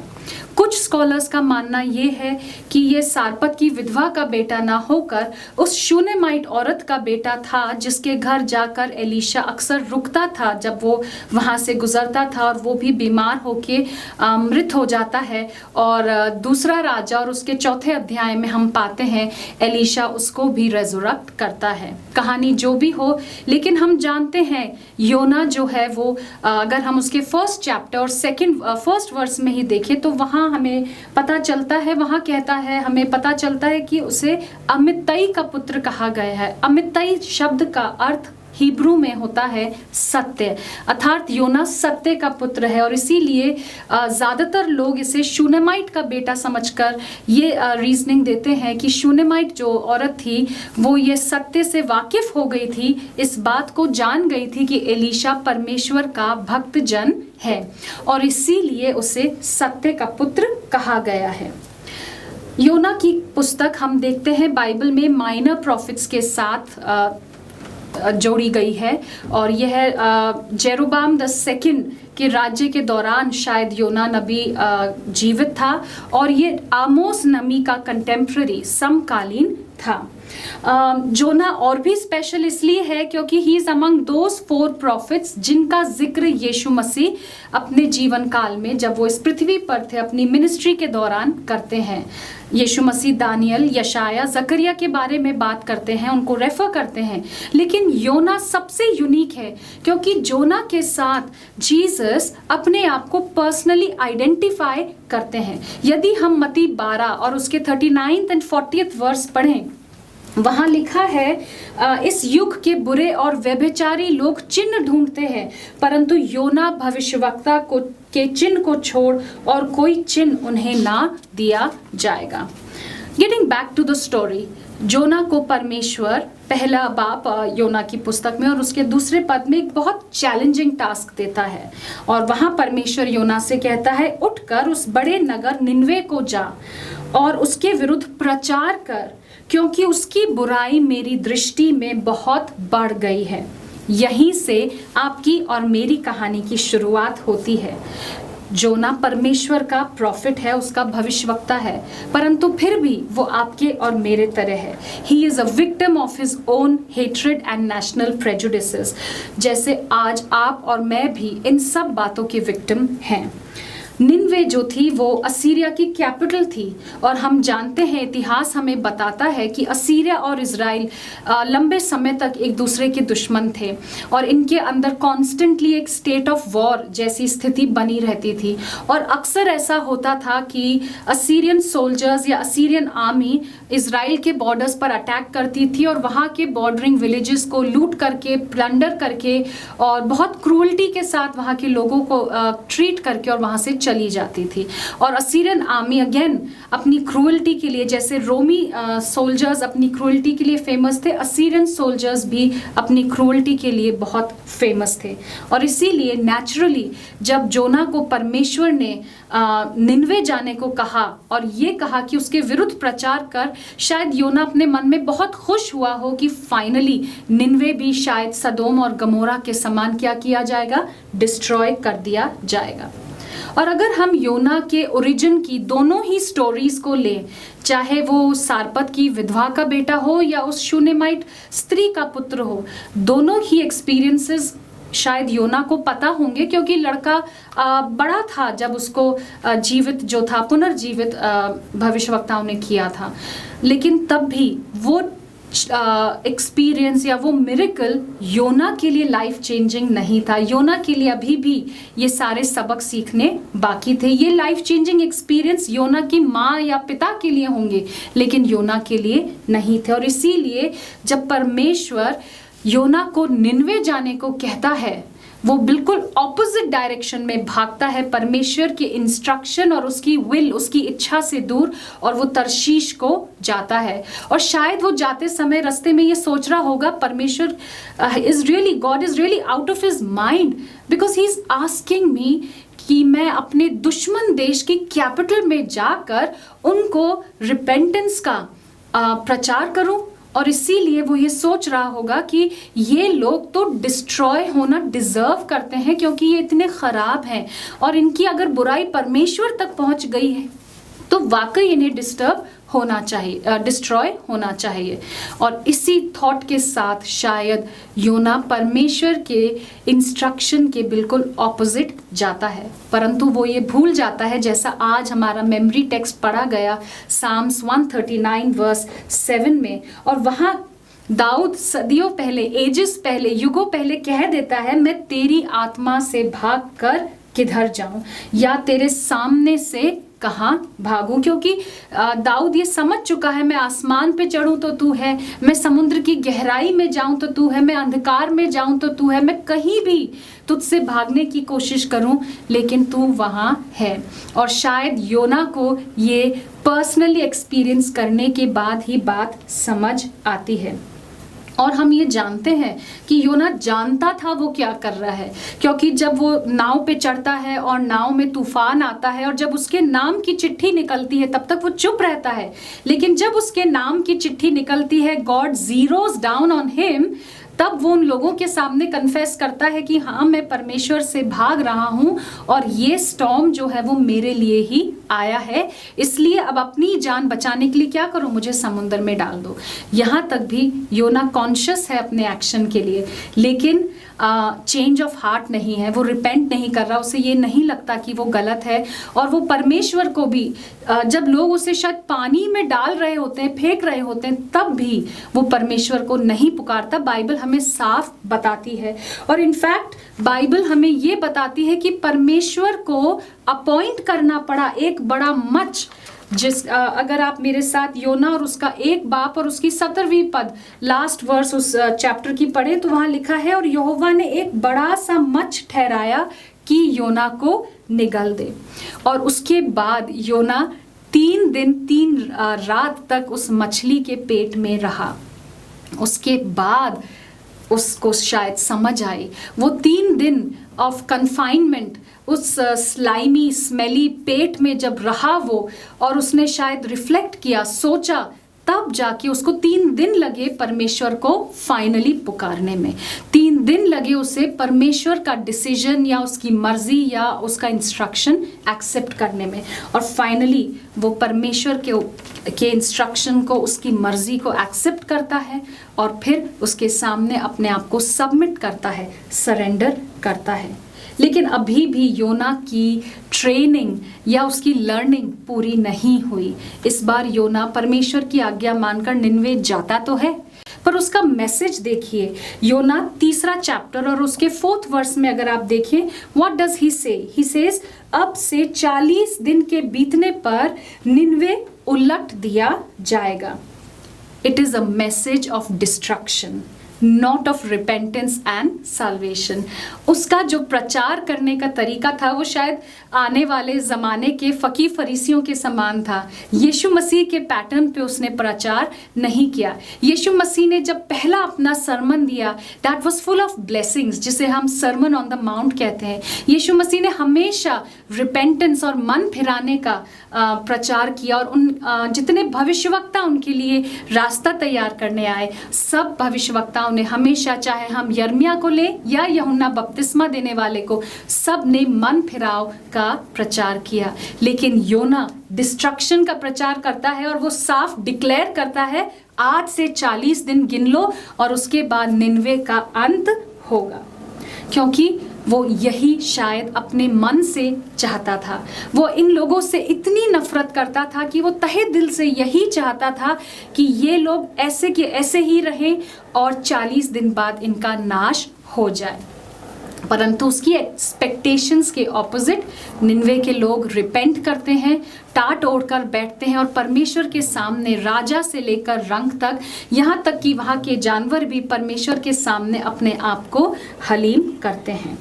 कुछ स्कॉलर्स का मानना ये है कि ये सारपत की विधवा का बेटा ना होकर उस शूनेमाइट औरत का बेटा था जिसके घर जाकर एलीशा अक्सर रुकता था जब वो वहाँ से गुजरता था, और वो भी बीमार होके मृत हो जाता है। और दूसरा राजा और उसके 4 अध्याय में हम पाते हैं एलीशा उसको भी रेजुरेक्ट करता है। कहानी जो भी हो, लेकिन हम जानते हैं योना जो है वो अगर हम उसके फर्स्ट चैप्टर और फर्स्ट वर्स में ही देखें तो वहाँ हमें पता चलता है, वहाँ कहता है, हमें पता चलता है कि उसे अमित्तई का पुत्र कहा गया है। अमित्तई शब्द का अर्थ हिब्रू में होता है सत्य, अर्थात योना सत्य का पुत्र है, और इसीलिए ज़्यादातर लोग इसे शूनेमाइट का बेटा समझकर ये रीजनिंग देते हैं कि शूनेमाइट जो औरत थी वो ये सत्य से वाकिफ हो गई थी, इस बात को जान गई थी कि एलीशा परमेश्वर का भक्त जन है, और इसीलिए उसे सत्य का पुत्र कहा गया है। योना की पुस्तक हम देखते हैं बाइबल में माइनर प्रॉफिट्स के साथ जोड़ी गई है, और यह जेरोबाम द सेकंड के राज्य के दौरान शायद योना नबी जीवित था, और ये आमोस नबी का कंटेम्प्रेरी समकालीन था। जोना और भी स्पेशल इसलिए है क्योंकि he is among those 4 profits जिनका जिक्र यीशु मसीह अपने जीवन काल में जब वो इस पृथ्वी पर थे अपनी मिनिस्ट्री के दौरान करते हैं। यीशु मसीह दानियल, यशाया, जकरिया के बारे में बात करते हैं, उनको रेफर करते हैं, लेकिन योना सबसे यूनिक है क्योंकि जोना के साथ जीसस अपने आप को पर्सनली आइडेंटिफाई करते हैं। यदि हम मत्ती 12 और उसके 39 एंड 40 वर्स पढ़ें, वहाँ लिखा है इस युग के बुरे और व्यभिचारी लोग चिन्ह ढूंढते हैं, परंतु योना भविष्यवक्ता के चिन्ह को छोड़ और कोई चिन्ह उन्हें ना दिया जाएगा। Getting back to the story, Jonah को परमेश्वर पहला बाप योना की पुस्तक में और उसके दूसरे पद में एक बहुत चैलेंजिंग टास्क देता है, और वहाँ परमेश्वर योना से कहता है, उठकर उस बड़े नगर निनवे को जा और उसके विरुद्ध प्रचार कर, क्योंकि उसकी बुराई मेरी दृष्टि में बहुत बढ़ गई है। यहीं से आपकी और मेरी कहानी की शुरुआत होती है। जोना परमेश्वर का प्रॉफिट है, उसका भविष्यवक्ता है, परंतु फिर भी वो आपके और मेरे तरह है। He is a victim of his own hatred and national prejudices, जैसे आज आप और मैं भी इन सब बातों के विक्टिम हैं। निनवे जो थी वो असीरिया की कैपिटल थी, और हम जानते हैं, इतिहास हमें बताता है कि असीरिया और इजराइल लंबे समय तक एक दूसरे के दुश्मन थे, और इनके अंदर कॉन्स्टेंटली एक स्टेट ऑफ वॉर जैसी स्थिति बनी रहती थी। और अक्सर ऐसा होता था कि असीरियन सोल्जर्स या असीरियन आर्मी इजराइल के बॉर्डर्स पर अटैक करती थी और वहाँ के बॉर्डरिंग विलेजेस को लूट करके, प्लंडर करके और बहुत क्रूअल्टी के साथ वहाँ के लोगों को ट्रीट करके और वहाँ से चली जाती थी। और असीरियन आर्मी अगेन अपनी क्रूअल्टी के लिए, जैसे रोमी सोल्जर्स अपनी क्रूअल्टी के लिए फेमस थे, असीरियन सोल्जर्स भी अपनी क्रूअल्टी के लिए बहुत फेमस थे। और इसीलिए नेचुरली जब जोना को परमेश्वर ने निनवे जाने को कहा और ये कहा कि उसके विरुद्ध प्रचार कर, शायद योना अपने मन में बहुत खुश हुआ हो कि फाइनली निनवे भी शायद सदोम और गमोरा के समान क्या किया जाएगा, डिस्ट्रॉय कर दिया जाएगा। और अगर हम योना के ओरिजिन की दोनों ही स्टोरीज को लें, चाहे वो सारपत की विधवा का बेटा हो या उस शूनेमाइट स्त्री का पुत्र हो, दोनों ही एक्सपीरियंसेस शायद योना को पता होंगे, क्योंकि लड़का बड़ा था जब उसको जीवित जो था, पुनर्जीवित भविष्यवक्ताओं ने किया था। लेकिन तब भी वो एक्सपीरियंस या वो मिरेकल योना के लिए लाइफ चेंजिंग नहीं था। योना के लिए अभी भी ये सारे सबक सीखने बाकी थे। ये लाइफ चेंजिंग एक्सपीरियंस योना की माँ या पिता के लिए होंगे, लेकिन योना के लिए नहीं थे। और इसीलिए जब परमेश्वर योना को निनवे जाने को कहता है, वो बिल्कुल ऑपोजिट डायरेक्शन में भागता है परमेश्वर के इंस्ट्रक्शन और उसकी विल, उसकी इच्छा से दूर, और वो तरशीश को जाता है। और शायद वो जाते समय रास्ते में ये सोच रहा होगा, परमेश्वर God is really out of his mind, because he is asking me कि मैं अपने दुश्मन देश की कैपिटल में जाकर उनको रिपेंटेंस का प्रचार करूं, और इसीलिए वो ये सोच रहा होगा कि ये लोग तो डिस्ट्रॉय होना डिजर्व करते हैं क्योंकि ये इतने खराब हैं, और इनकी अगर बुराई परमेश्वर तक पहुंच गई है तो वाकई इन्हें डिस्ट्रॉय होना चाहिए। और इसी थॉट के साथ शायद योना परमेश्वर के इंस्ट्रक्शन के बिल्कुल ऑपोजिट जाता है, परंतु वो ये भूल जाता है, जैसा आज हमारा मेमोरी टेक्स्ट पढ़ा गया साम्स 139 वर्स 7 में, और वहाँ दाऊद सदियों पहले, एजेस पहले, युगों पहले कह देता है, मैं तेरी आत्मा से भाग कर किधर जाऊं या तेरे सामने से कहाँ भागूं, क्योंकि दाऊद ये समझ चुका है, मैं आसमान पे चढ़ूं तो तू है, मैं समुद्र की गहराई में जाऊं तो तू है, मैं अंधकार में जाऊं तो तू है, मैं कहीं भी तुझसे भागने की कोशिश करूं लेकिन तू वहाँ है। और शायद योना को ये पर्सनली एक्सपीरियंस करने के बाद ही बात समझ आती है। और हम ये जानते हैं कि योना जानता था वो क्या कर रहा है, क्योंकि जब वो नाव पे चढ़ता है और नाव में तूफान आता है और जब उसके नाम की चिट्ठी निकलती है तब तक वो चुप रहता है, लेकिन जब उसके नाम की चिट्ठी निकलती है, God zeros down on him, तब वो उन लोगों के सामने कन्फेस करता है कि हाँ मैं परमेश्वर से भाग रहा हूँ और ये स्टॉर्म जो है वो मेरे लिए ही आया है, इसलिए अब अपनी जान बचाने के लिए क्या करो, मुझे समुद्र में डाल दो। यहाँ तक भी योना कॉन्शियस है अपने एक्शन के लिए, लेकिन चेंज ऑफ हार्ट नहीं है, वो रिपेंट नहीं कर रहा, उसे ये नहीं लगता कि वो गलत है। और वो परमेश्वर को भी जब लोग उसे शायद पानी में डाल रहे होते हैं, फेंक रहे होते हैं, तब भी वो परमेश्वर को नहीं पुकारता। बाइबल हमें साफ बताती है, और इनफैक्ट बाइबल हमें ये बताती है कि परमेश्वर को अपॉइंट करना पड़ा एक बड़ा मच, अगर आप मेरे साथ योना और उसका 1 बाप और उसकी 17वीं पद लास्ट वर्स उस चैप्टर की पढ़े तो वहां लिखा है, और यहोवा ने एक बड़ा सा मच ठहराया कि योना को निगल दे। और उसके बाद योना 3 दिन 3 रात तक उस मछली के पेट में रहा। उसके बाद उसको शायद समझ आई, वो 3 दिन ऑफ कन्फाइनमेंट उस स्लाइमी स्मेली पेट में जब रहा वो, और उसने शायद रिफ्लेक्ट किया, सोचा, तब जाके उसको 3 दिन लगे परमेश्वर को फाइनली पुकारने में। 3 दिन लगे उसे परमेश्वर का डिसीजन या उसकी मर्जी या उसका इंस्ट्रक्शन एक्सेप्ट करने में, और फाइनली वो परमेश्वर के इंस्ट्रक्शन को, उसकी मर्जी को एक्सेप्ट करता है और फिर उसके सामने अपने आप को सबमिट करता है, सरेंडर करता है। लेकिन अभी भी योना की ट्रेनिंग या उसकी लर्निंग पूरी नहीं हुई। इस बार योना परमेश्वर की आज्ञा मानकर निनवे जाता तो है, पर उसका मैसेज देखिए। योना 3 चैप्टर और उसके 4th वर्स में अगर आप देखें, व्हाट डज ही से? ही सेज, अब से 40 दिन के बीतने पर निनवे उलट दिया जाएगा। It is a message of destruction, not of repentance and salvation. उसका जो प्रचार करने का तरीका था वो शायद आने वाले ज़माने के फ़कीह फरीसियों के समान था। यीशु मसीह के पैटर्न पे उसने प्रचार नहीं किया। यीशु मसीह ने जब पहला अपना सरमन दिया, that was full of blessings, जिसे हम सरमन ऑन द माउंट कहते हैं। यीशु मसीह ने हमेशा रिपेंटेंस और मन फिराने का प्रचार किया, और उन जितने भविष्यवक्ता उनके लिए रास्ता तैयार करने आए, सब भविष्यवक्ताओं ने हमेशा, चाहे हम यर्मिया को ले या यूहन्ना बपतिस्मा देने वाले को, सब ने मन फिराव का प्रचार किया। लेकिन योना डिस्ट्रक्शन का प्रचार करता है और वो साफ डिक्लेयर करता है, आज से 40 दिन गिन लो और उसके बाद निनवे का अंत होगा, क्योंकि वो यही शायद अपने मन से चाहता था। वो इन लोगों से इतनी नफरत करता था कि वो तहे दिल से यही चाहता था कि ये लोग ऐसे के ऐसे ही रहें और 40 दिन बाद इनका नाश हो जाए। परंतु उसकी एक्सपेक्टेशंस के ऑपोजिट निनवे के लोग रिपेंट करते हैं, टाट ओढ़कर बैठते हैं और परमेश्वर के सामने राजा से लेकर रंग तक, यहाँ तक कि वहाँ के जानवर भी परमेश्वर के सामने अपने आप को हलीम करते हैं।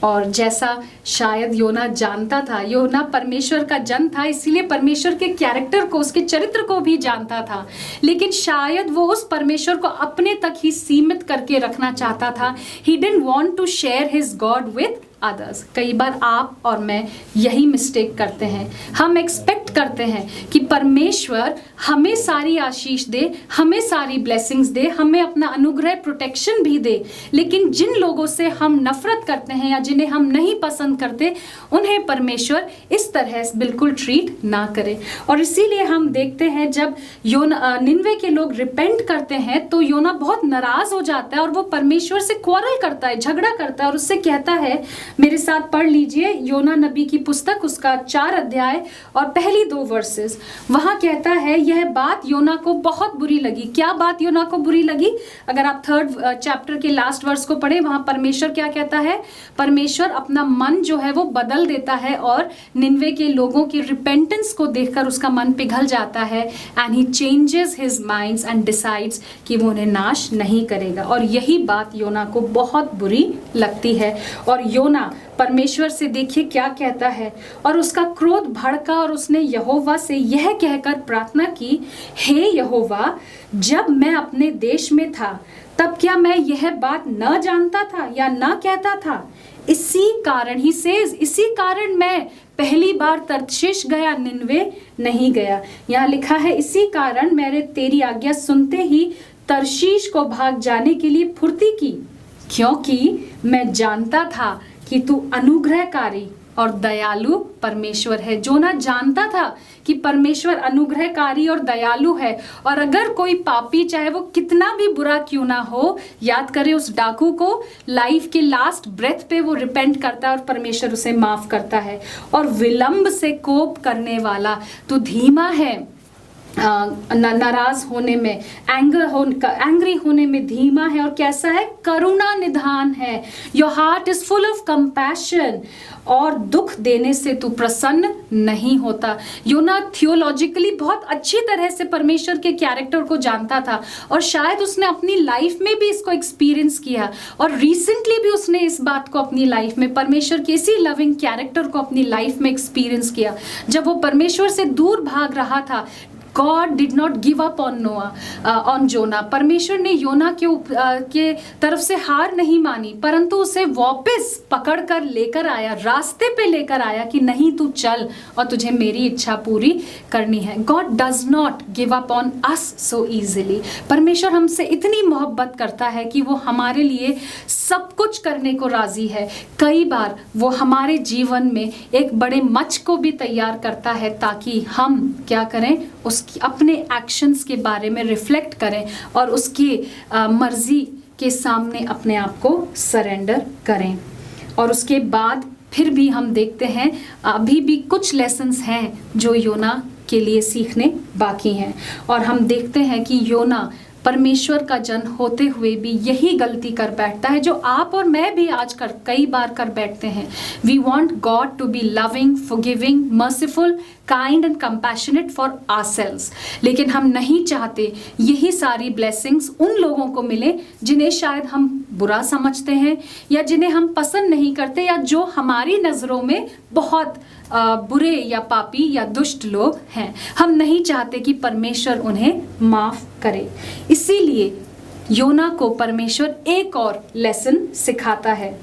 और जैसा शायद योना जानता था, योना परमेश्वर का जन था, इसीलिए परमेश्वर के कैरेक्टर को, उसके चरित्र को भी जानता था, लेकिन शायद वो उस परमेश्वर को अपने तक ही सीमित करके रखना चाहता था। He didn't want to share his God with others. कई बार आप और मैं यही मिस्टेक करते हैं। हम एक्सपेक्ट करते हैं कि परमेश्वर हमें सारी आशीष दे, हमें सारी ब्लेसिंग्स दे, हमें अपना अनुग्रह प्रोटेक्शन भी दे, लेकिन जिन लोगों से हम नफरत करते हैं या जिन्हें हम नहीं पसंद करते, उन्हें परमेश्वर इस तरह बिल्कुल ट्रीट ना करे। और इसीलिए हम देखते हैं जब निनवे के लोग रिपेंट करते हैं तो योना बहुत नाराज हो जाता है और वो परमेश्वर से क्वारल करता है, झगड़ा करता है और उससे कहता है, मेरे साथ पढ़ लीजिए योना नबी की पुस्तक, उसका 4 अध्याय और पहली 2 वर्सेस। वहां कहता है, यह बात योना को बहुत बुरी लगी। क्या बात योना को बुरी लगी? अगर आप 3rd चैप्टर के लास्ट वर्स को पढ़े, वहां परमेश्वर क्या कहता है? परमेश्वर अपना मन जो है वो बदल देता है और निनवे के लोगों की रिपेंटेंस को देखकर उसका मन पिघल जाता है, and he changes his minds and decides कि वो उन्हें नाश नहीं करेगा। और यही बात योना को बहुत बुरी लगती है। और योना परमेश्वर से देखिए क्या कहता है, और उसका क्रोध भड़का और उसने यहोवा से यह कहकर प्रार्थना की, हे यहोवा, जब मैं अपने देश में था तब क्या मैं यह बात न जानता था या न कहता था? इसी कारण ही से, इसी कारण मैं पहली बार तर्शीश गया, निनवे नहीं गया। यहाँ लिखा है, इसी कारण मैंने तेरी आज्ञा सुनते ही तर्शीश को भाग जाने के लिए फुर्ती की, क्योंकि मैं जानता था कि तू अनुग्रहकारी और दयालु परमेश्वर है। जोना जानता था कि परमेश्वर अनुग्रहकारी और दयालु है, और अगर कोई पापी चाहे वो कितना भी बुरा क्यों ना हो, याद करें उस डाकू को, लाइफ के लास्ट ब्रेथ पे वो रिपेंट करता है और परमेश्वर उसे माफ करता है। और विलंब से कोप करने वाला, तू धीमा है नाराज होने में, एंग्री होने में धीमा है, और कैसा है? करुणा निधान है। Your heart is full of compassion, और दुख देने से तू प्रसन्न नहीं होता। योना थियोलॉजिकली बहुत अच्छी तरह से परमेश्वर के कैरेक्टर को जानता था, और शायद उसने अपनी लाइफ में भी इसको एक्सपीरियंस किया, और रिसेंटली भी उसने इस बात को अपनी लाइफ में, परमेश्वर के इसी लविंग कैरेक्टर को अपनी लाइफ में एक्सपीरियंस किया। जब वो परमेश्वर से दूर भाग रहा था, God did not give up on जोना। परमेश्वर ने योना के तरफ से हार नहीं मानी, परंतु उसे वापस पकड़ कर लेकर आया, रास्ते पे लेकर आया कि नहीं, तू चल और तुझे मेरी इच्छा पूरी करनी है। God does not give up on us so easily। परमेश्वर हमसे इतनी मोहब्बत करता है कि वो हमारे लिए सब कुछ करने को राजी है। कई बार वो हमारे जीवन में एक बड़े मच को भी तैयार करता है ताकि हम क्या करें, उसकी अपने एक्शंस के बारे में रिफ्लेक्ट करें और उसकी मर्जी के सामने अपने आप को सरेंडर करें। और उसके बाद फिर भी हम देखते हैं अभी भी कुछ लेसन्स हैं जो योना के लिए सीखने बाकी हैं, और हम देखते हैं कि योना परमेश्वर का जन होते हुए भी यही गलती कर बैठता है जो आप और मैं भी आज कई बार कर बैठते हैं। We want God to be loving, forgiving, merciful, kind and compassionate for ourselves, लेकिन हम नहीं चाहते यही सारी ब्लेसिंग्स उन लोगों को मिले जिन्हें शायद हम बुरा समझते हैं या जिन्हें हम पसंद नहीं करते या जो हमारी नज़रों में बहुत बुरे या पापी या दुष्ट लोग हैं। हम नहीं चाहते कि परमेश्वर उन्हें माफ करे। इसीलिए योना को परमेश्वर एक और लेसन सिखाता है।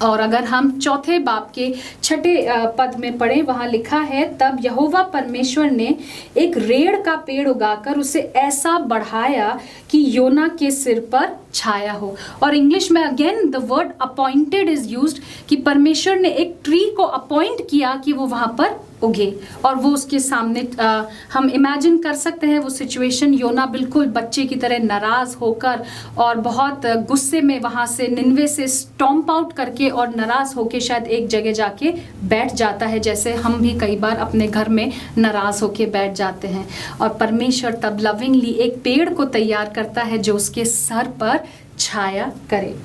और अगर हम 4 बाब के 6 पद में पढ़ें, वहाँ लिखा है, तब यहोवा परमेश्वर ने एक रेड़ का पेड़ उगाकर उसे ऐसा बढ़ाया कि योना के सिर पर छाया हो। और इंग्लिश में again the word appointed is used, कि परमेश्वर ने एक ट्री को अपॉइंट किया कि वो वहाँ पर उगे और वो उसके सामने हम इमेजिन कर सकते हैं वो सिचुएशन। योना बिल्कुल बच्चे की तरह नाराज़ होकर और बहुत गुस्से में वहाँ से निनवे से स्टॉम्प आउट करके और नाराज़ होकर शायद एक जगह जाके बैठ जाता है, जैसे हम भी कई बार अपने घर में नाराज़ होकर बैठ जाते हैं। और परमेश्वर तब लविंगली एक पेड़ को तैयार करता है जो उसके सर पर छाया करे।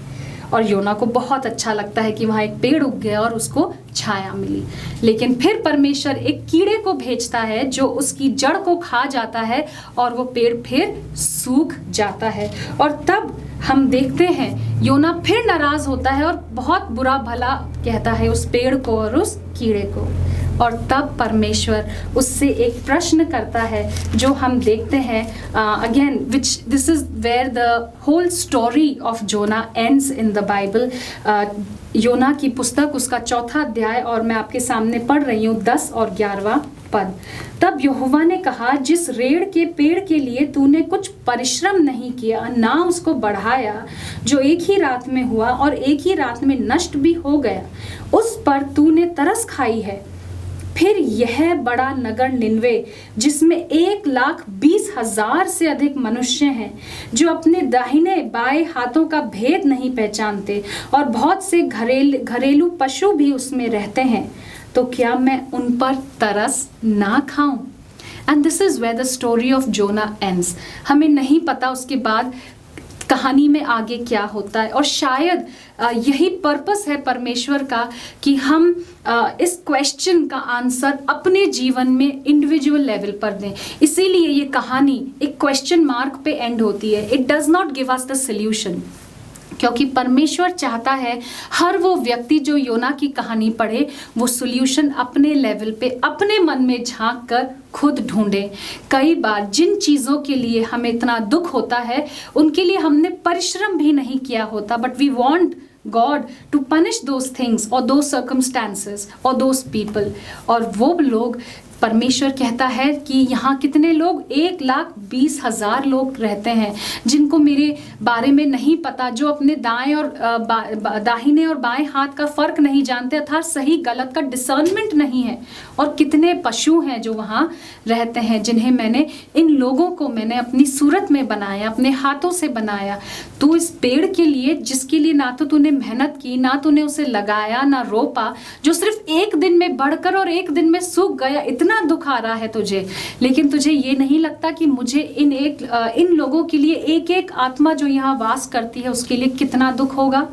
और योना को बहुत अच्छा लगता है कि वहाँ एक पेड़ उग गया और उसको छाया मिली। लेकिन फिर परमेश्वर एक कीड़े को भेजता है जो उसकी जड़ को खा जाता है और वो पेड़ फिर सूख जाता है। और तब हम देखते हैं योना फिर नाराज होता है और बहुत बुरा भला कहता है उस पेड़ को और उस कीड़े को। और तब परमेश्वर उससे एक प्रश्न करता है जो हम देखते हैं again which this is where the whole story of Jonah ends in the Bible. योना की पुस्तक उसका 4 अध्याय और मैं आपके सामने पढ़ रही हूँ 10 और 11वां पद। तब यहोवा ने कहा, जिस रेड़ के पेड़ के लिए तूने कुछ परिश्रम नहीं किया, ना उसको बढ़ाया, जो एक ही रात में हुआ और एक ही रात में नष्ट भी हो गया, उस पर तूने तरस खाई है। फिर यह बड़ा नगर निनवे, जिसमें 1,20,000 से अधिक मनुष्य हैं, जो अपने दाहिने बाएं हाथों का भेद नहीं पहचानते, और बहुत से घरेलू पशु भी उसमें रहते हैं, तो क्या मैं उन पर तरस ना खाऊं? And this is where the story of Jonah ends. हमें नहीं पता उसके बाद कहानी में आगे क्या होता है, और शायद यही पर्पस है परमेश्वर का कि हम इस क्वेश्चन का आंसर अपने जीवन में इंडिविजुअल लेवल पर दें। इसीलिए ये कहानी एक क्वेश्चन मार्क पे एंड होती है। It does not give us the solution, क्योंकि परमेश्वर चाहता है हर वो व्यक्ति जो योना की कहानी पढ़े वो सॉल्यूशन अपने लेवल पे अपने मन में झांक कर खुद ढूंढे। कई बार जिन चीज़ों के लिए हमें इतना दुख होता है उनके लिए हमने परिश्रम भी नहीं किया होता, but we want God to punish those things or those circumstances or those people। और वो लोग, परमेश्वर कहता है कि यहाँ कितने लोग, 1,20,000 लोग रहते हैं जिनको मेरे बारे में नहीं पता, जो अपने दाएं और दाहिने और बाएं हाथ का फर्क नहीं जानते, अर्थात सही गलत का डिसर्नमेंट नहीं है। और कितने पशु हैं जो वहाँ रहते हैं, जिन्हें इन लोगों को मैंने अपनी सूरत में बनाया, अपने हाथों से बनाया। तू इस पेड़ के लिए, जिसके लिए ना तो तूने मेहनत की, ना तूने उसे लगाया, ना रोपा, जो सिर्फ एक दिन में बढ़कर और एक दिन में सूख गया, इतना दुख आ रहा है तुझे, लेकिन तुझे ये नहीं लगता कि मुझे इन लोगों के लिए, एक एक आत्मा जो यहाँ वास करती है उसके लिए कितना दुख होगा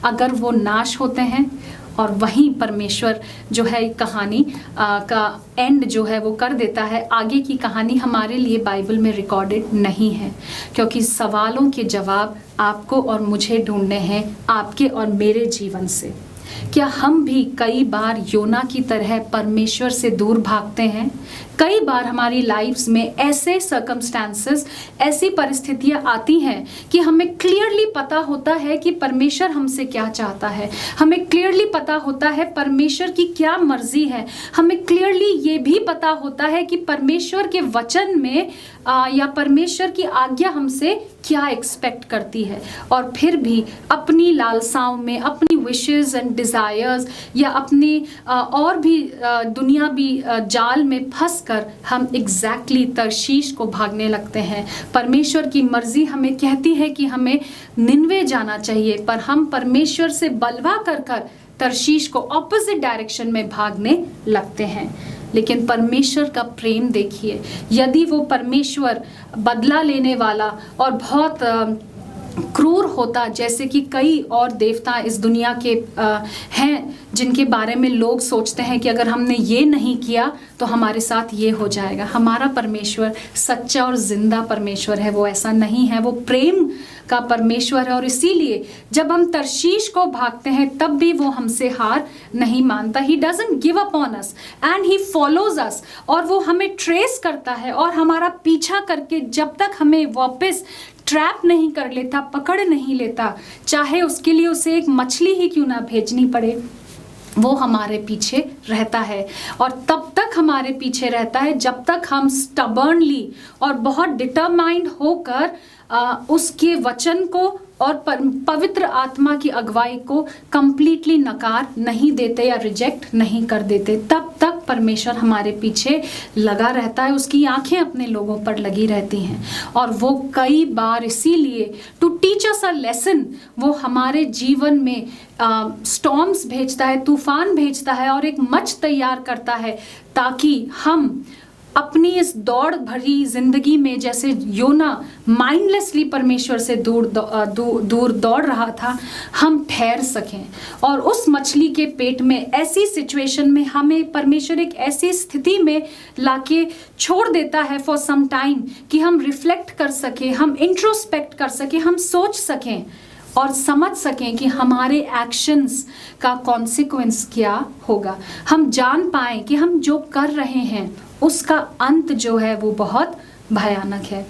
अगर वो नाश होते हैं। और वहीं परमेश्वर जो है कहानी का एंड जो है वो कर देता है। आगे की कहानी हमारे लिए बाइबल में रिकॉर्डेड नहीं है, क्योंकि सवालों के जवाब आपको और मुझे ढूंढने हैं आपके और मेरे जीवन से। क्या हम भी कई बार योना की तरह परमेश्वर से दूर भागते हैं? कई बार हमारी लाइफ्स में ऐसे सर्कमस्टांसेस, ऐसी परिस्थितियां आती हैं कि हमें क्लियरली पता होता है कि परमेश्वर हमसे क्या चाहता है, हमें क्लियरली पता होता है परमेश्वर की क्या मर्जी है, हमें क्लियरली ये भी पता होता है कि परमेश्वर के वचन में या परमेश्वर की आज्ञा हमसे क्या एक्सपेक्ट करती है, और फिर भी अपनी लालसाओं में, अपनी विशेस एंड डिज़ायर्स या अपनी और भी दुनियावी जाल में फंसकर हम एग्जैक्टली तरशीश को भागने लगते हैं। परमेश्वर की मर्जी हमें कहती है कि हमें निनवे जाना चाहिए, पर हम परमेश्वर से बलवा कर तरशीश को ऑपोजिट डायरेक्शन में भागने लगते हैं। लेकिन परमेश्वर का प्रेम देखिए, यदि वो परमेश्वर बदला लेने वाला और बहुत क्रूर होता, जैसे कि कई और देवता इस दुनिया के हैं जिनके बारे में लोग सोचते हैं कि अगर हमने ये नहीं किया तो हमारे साथ ये हो जाएगा। हमारा परमेश्वर सच्चा और जिंदा परमेश्वर है, वो ऐसा नहीं है, वो प्रेम का परमेश्वर है। और इसीलिए जब हम तरशीश को भागते हैं तब भी वो हमसे हार नहीं मानता। He doesn't give up on us and he follows us, और वो हमें ट्रेस करता है और हमारा पीछा करके जब तक हमें वापस ट्रैप नहीं कर लेता, पकड़ नहीं लेता, चाहे उसके लिए उसे एक मछली ही क्यों ना भेजनी पड़े, वो हमारे पीछे रहता है। और तब तक हमारे पीछे रहता है जब तक हम स्टबर्नली और बहुत डिटरमाइंड होकर उसके वचन को और पवित्र आत्मा की अगुवाई को कंप्लीटली नकार नहीं देते या रिजेक्ट नहीं कर देते। तब तक परमेश्वर हमारे पीछे लगा रहता है, उसकी आंखें अपने लोगों पर लगी रहती हैं। और वो कई बार इसीलिए to teach us a lesson वो हमारे जीवन में स्टॉर्म्स भेजता है, तूफान भेजता है और एक मंच तैयार करता है, ताकि हम अपनी इस दौड़ भरी जिंदगी में, जैसे योना माइंडलेसली परमेश्वर से दूर दौड़ रहा था, हम ठहर सकें। और उस मछली के पेट में, ऐसी सिचुएशन में हमें परमेश्वर एक ऐसी स्थिति में लाके छोड़ देता है फॉर सम टाइम कि हम रिफ्लेक्ट कर सकें, हम इंट्रोस्पेक्ट कर सकें, हम सोच सकें और समझ सकें कि हमारे एक्शंस का कॉन्सिक्वेंस क्या होगा। हम जान पाएं कि हम जो कर रहे हैं उसका अंत जो है वो बहुत भयानक है।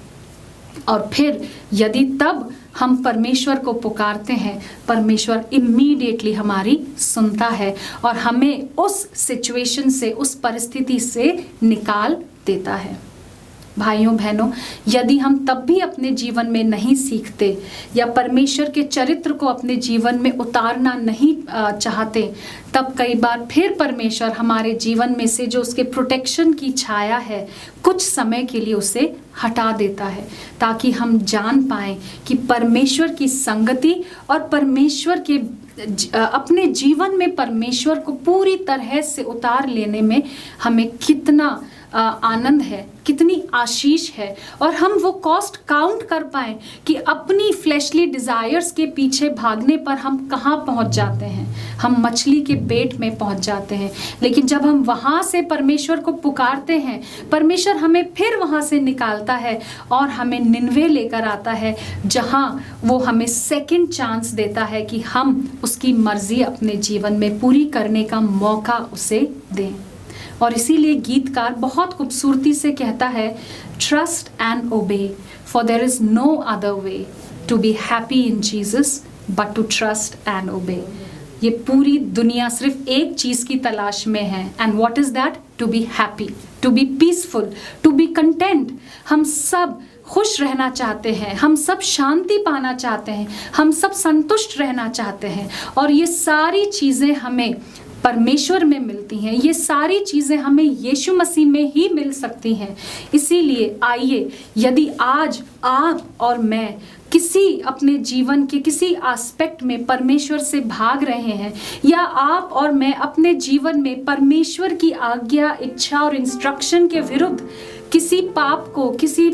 और फिर यदि तब हम परमेश्वर को पुकारते हैं, परमेश्वर इमीडिएटली हमारी सुनता है और हमें उस सिचुएशन से, उस परिस्थिति से निकाल देता है। भाइयों बहनों, यदि हम तब भी अपने जीवन में नहीं सीखते या परमेश्वर के चरित्र को अपने जीवन में उतारना नहीं चाहते, तब कई बार फिर परमेश्वर हमारे जीवन में से जो उसके प्रोटेक्शन की छाया है कुछ समय के लिए उसे हटा देता है, ताकि हम जान पाएं कि परमेश्वर की संगति और परमेश्वर के अपने जीवन में परमेश्वर को पूरी तरह से उतार लेने में हमें कितना आनंद है, कितनी आशीष है, और हम वो कॉस्ट काउंट कर पाएं कि अपनी फ्लैशली डिजायर्स के पीछे भागने पर हम कहाँ पहुँच जाते हैं। हम मछली के पेट में पहुँच जाते हैं, लेकिन जब हम वहाँ से परमेश्वर को पुकारते हैं, परमेश्वर हमें फिर वहाँ से निकालता है और हमें निन्वे लेकर आता है, जहाँ वो हमें सेकंड चांस देता है कि हम उसकी मर्जी अपने जीवन में पूरी करने का मौका उसे दें। और इसीलिए गीतकार बहुत खूबसूरती से कहता है, trust and obey, for there is no other way to be happy in Jesus but to trust and obey. ये पूरी दुनिया सिर्फ एक चीज़ की तलाश में है, and what is that? To be happy, to be peaceful, to be content. हम सब खुश रहना चाहते हैं, हम सब शांति पाना चाहते हैं, हम सब संतुष्ट रहना चाहते हैं, और ये सारी चीज़ें हमें परमेश्वर में मिलती हैं। ये सारी चीज़ें हमें यीशु मसीह में ही मिल सकती हैं। इसीलिए आइए, यदि आज आप और मैं किसी अपने जीवन के किसी एस्पेक्ट में परमेश्वर से भाग रहे हैं, या आप और मैं अपने जीवन में परमेश्वर की आज्ञा, इच्छा और इंस्ट्रक्शन के विरुद्ध किसी पाप को, किसी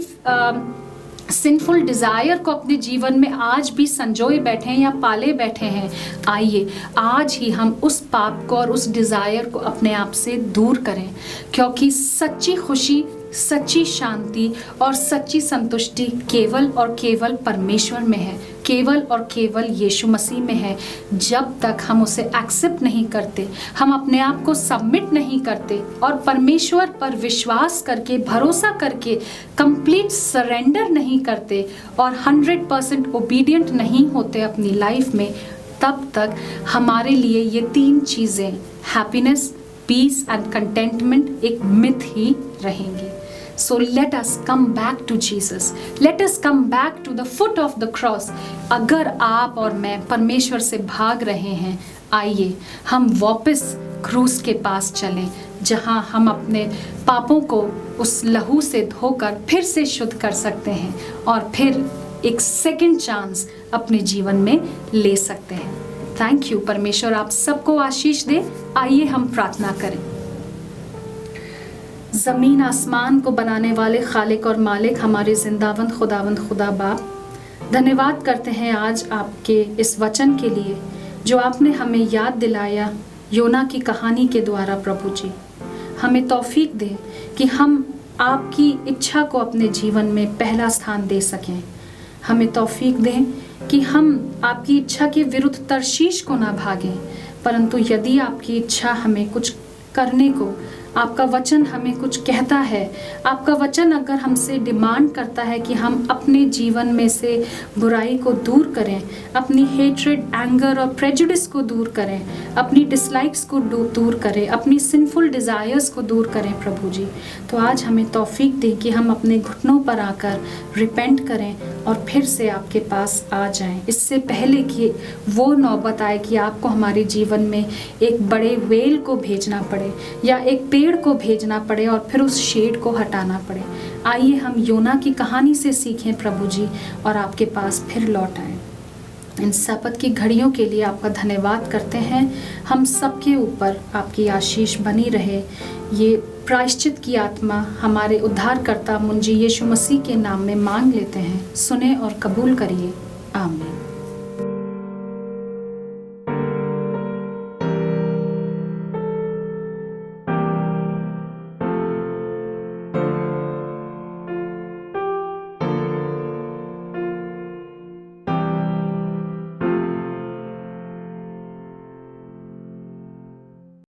सिंफुल डिज़ायर को अपने जीवन में आज भी संजोए बैठे हैं या पाले बैठे हैं, आइए आज ही हम उस पाप को और उस डिज़ायर को अपने आप से दूर करें, क्योंकि सच्ची खुशी, सच्ची शांति और सच्ची संतुष्टि केवल और केवल परमेश्वर में है, केवल और केवल यीशु मसीह में है। जब तक हम उसे एक्सेप्ट नहीं करते, हम अपने आप को सबमिट नहीं करते और परमेश्वर पर विश्वास करके, भरोसा करके कंप्लीट सरेंडर नहीं करते और 100% ओबीडिएंट नहीं होते अपनी लाइफ में, तब तक हमारे लिए ये तीन चीज़ें, हैप्पीनेस, पीस एंड कंटेंटमेंट, एक मिथ ही रहेंगी। So let us come back to Jesus. Let us come back to the foot of the cross. अगर आप और मैं परमेश्वर से भाग रहे हैं, आइए हम वापस क्रूस के पास चलें, जहां हम अपने पापों को उस लहू से धोकर फिर से शुद्ध कर सकते हैं और फिर एक सेकंड चांस अपने जीवन में ले सकते हैं। Thank you. परमेश्वर आप सबको आशीष दे। आइए हम प्रार्थना करें। ज़मीन आसमान को बनाने वाले खालिक और मालिक हमारे जिंदावंद खुदा बाप, धन्यवाद करते हैं आज आपके इस वचन के लिए जो आपने हमें याद दिलाया योना की कहानी के द्वारा। प्रभु जी, हमें तौफीक दे कि हम आपकी इच्छा को अपने जीवन में पहला स्थान दे सकें। हमें तौफीक दें कि हम आपकी इच्छा के विरुद्ध तरशीश को ना भागें, परंतु यदि आपकी इच्छा हमें कुछ करने को, आपका वचन हमें कुछ कहता है, आपका वचन अगर हमसे डिमांड करता है कि हम अपने जीवन में से बुराई को दूर करें, अपनी हेट्रेड, एंगर और प्रेजुडिस को दूर करें, अपनी डिसलाइक्स को दूर करें, अपनी सिंफुल डिज़ायर्स को दूर करें प्रभु जी, तो आज हमें तौफीक दें कि हम अपने घुटनों पर आकर रिपेंट करें और फिर से आपके पास आ जाएं, इससे पहले कि वो नौबत आए कि आपको हमारे जीवन में एक बड़े वेल को भेजना पड़े या एक पेड़ को भेजना पड़े और फिर उस शेड को हटाना पड़े। आइए हम योना की कहानी से सीखें प्रभु जी और आपके पास फिर लौट आएं। इन सब्त की घड़ियों के लिए आपका धन्यवाद करते हैं। हम सबके ऊपर आपकी आशीष बनी रहे। ये प्रायश्चित की आत्मा हमारे उद्धारकर्ता मुंजी यीशु मसीह के नाम में मांग लेते हैं। सुने और कबूल करिए। आमीन।